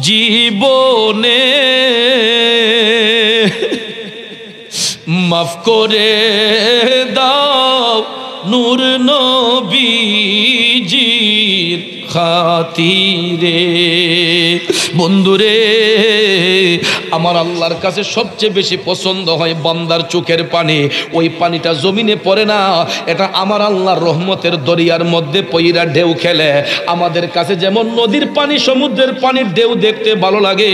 জীবনে মাফ করে দাও নূর নবীজির খাতিরে। বন্ধুরে আমার আল্লাহর কাছে সবচেয়ে বেশি পছন্দ হয় বান্দার চোখের পানি। ওই পানিটা জমিনে পড়ে না, এটা আমার আল্লাহর রহমতের দরিয়ার মধ্যে পইরা ঢেউ খেলে। আমাদের কাছে যেমন নদীর পানি, সমুদ্রের পানির ঢেউ দেখতে ভালো লাগে,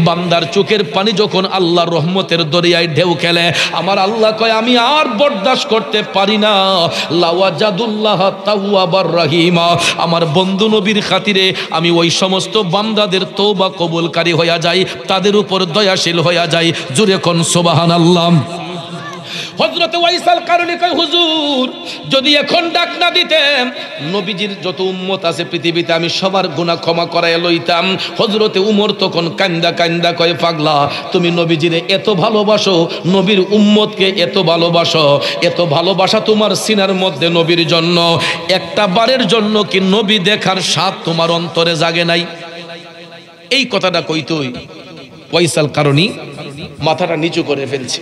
বান্দার চোখের পানি যখন আল্লাহর রহমতের দরিয়ায় ঢেউ খেলে, আমার আল্লাহ কয় আমি আর বরদাস্ত করতে পারি না। লাওয়াজাদুল্লাহ তাওয়াবার রহিমা, আমার বন্ধু নবীর খাতিরে আমি ওই সমস্ত বান্দাদের তওবা কবুলকারী হইয়া যাই, তাদের উপর দয়াশীল হইয়া যাই। জোরে কোন সুবহানাল্লাহ। হযরত ওয়াইসাল কারণী কয়, হুজুর যদি এখন ডাক না দিতেন, নবীজির যত উম্মত আছে পৃথিবীতে আমি সবার গুনাহ ক্ষমা করাইয়া লইতাম। হযরতে উমর তখন কান্দা কান্দা কয়, পাগলা তুমি নবীজিরে এত ভালোবাসো, নবীর উম্মতকে এত ভালোবাসো, এত ভালোবাসা তোমার সিনার মধ্যে নবীর জন্য, একটা বারের জন্য কি নবী দেখার স্বাদ তোমার অন্তরে জাগে নাই? এই কথাটা কইতই ওয়াইসাল কারণী মাথাটা নিচু করে ফেলছে।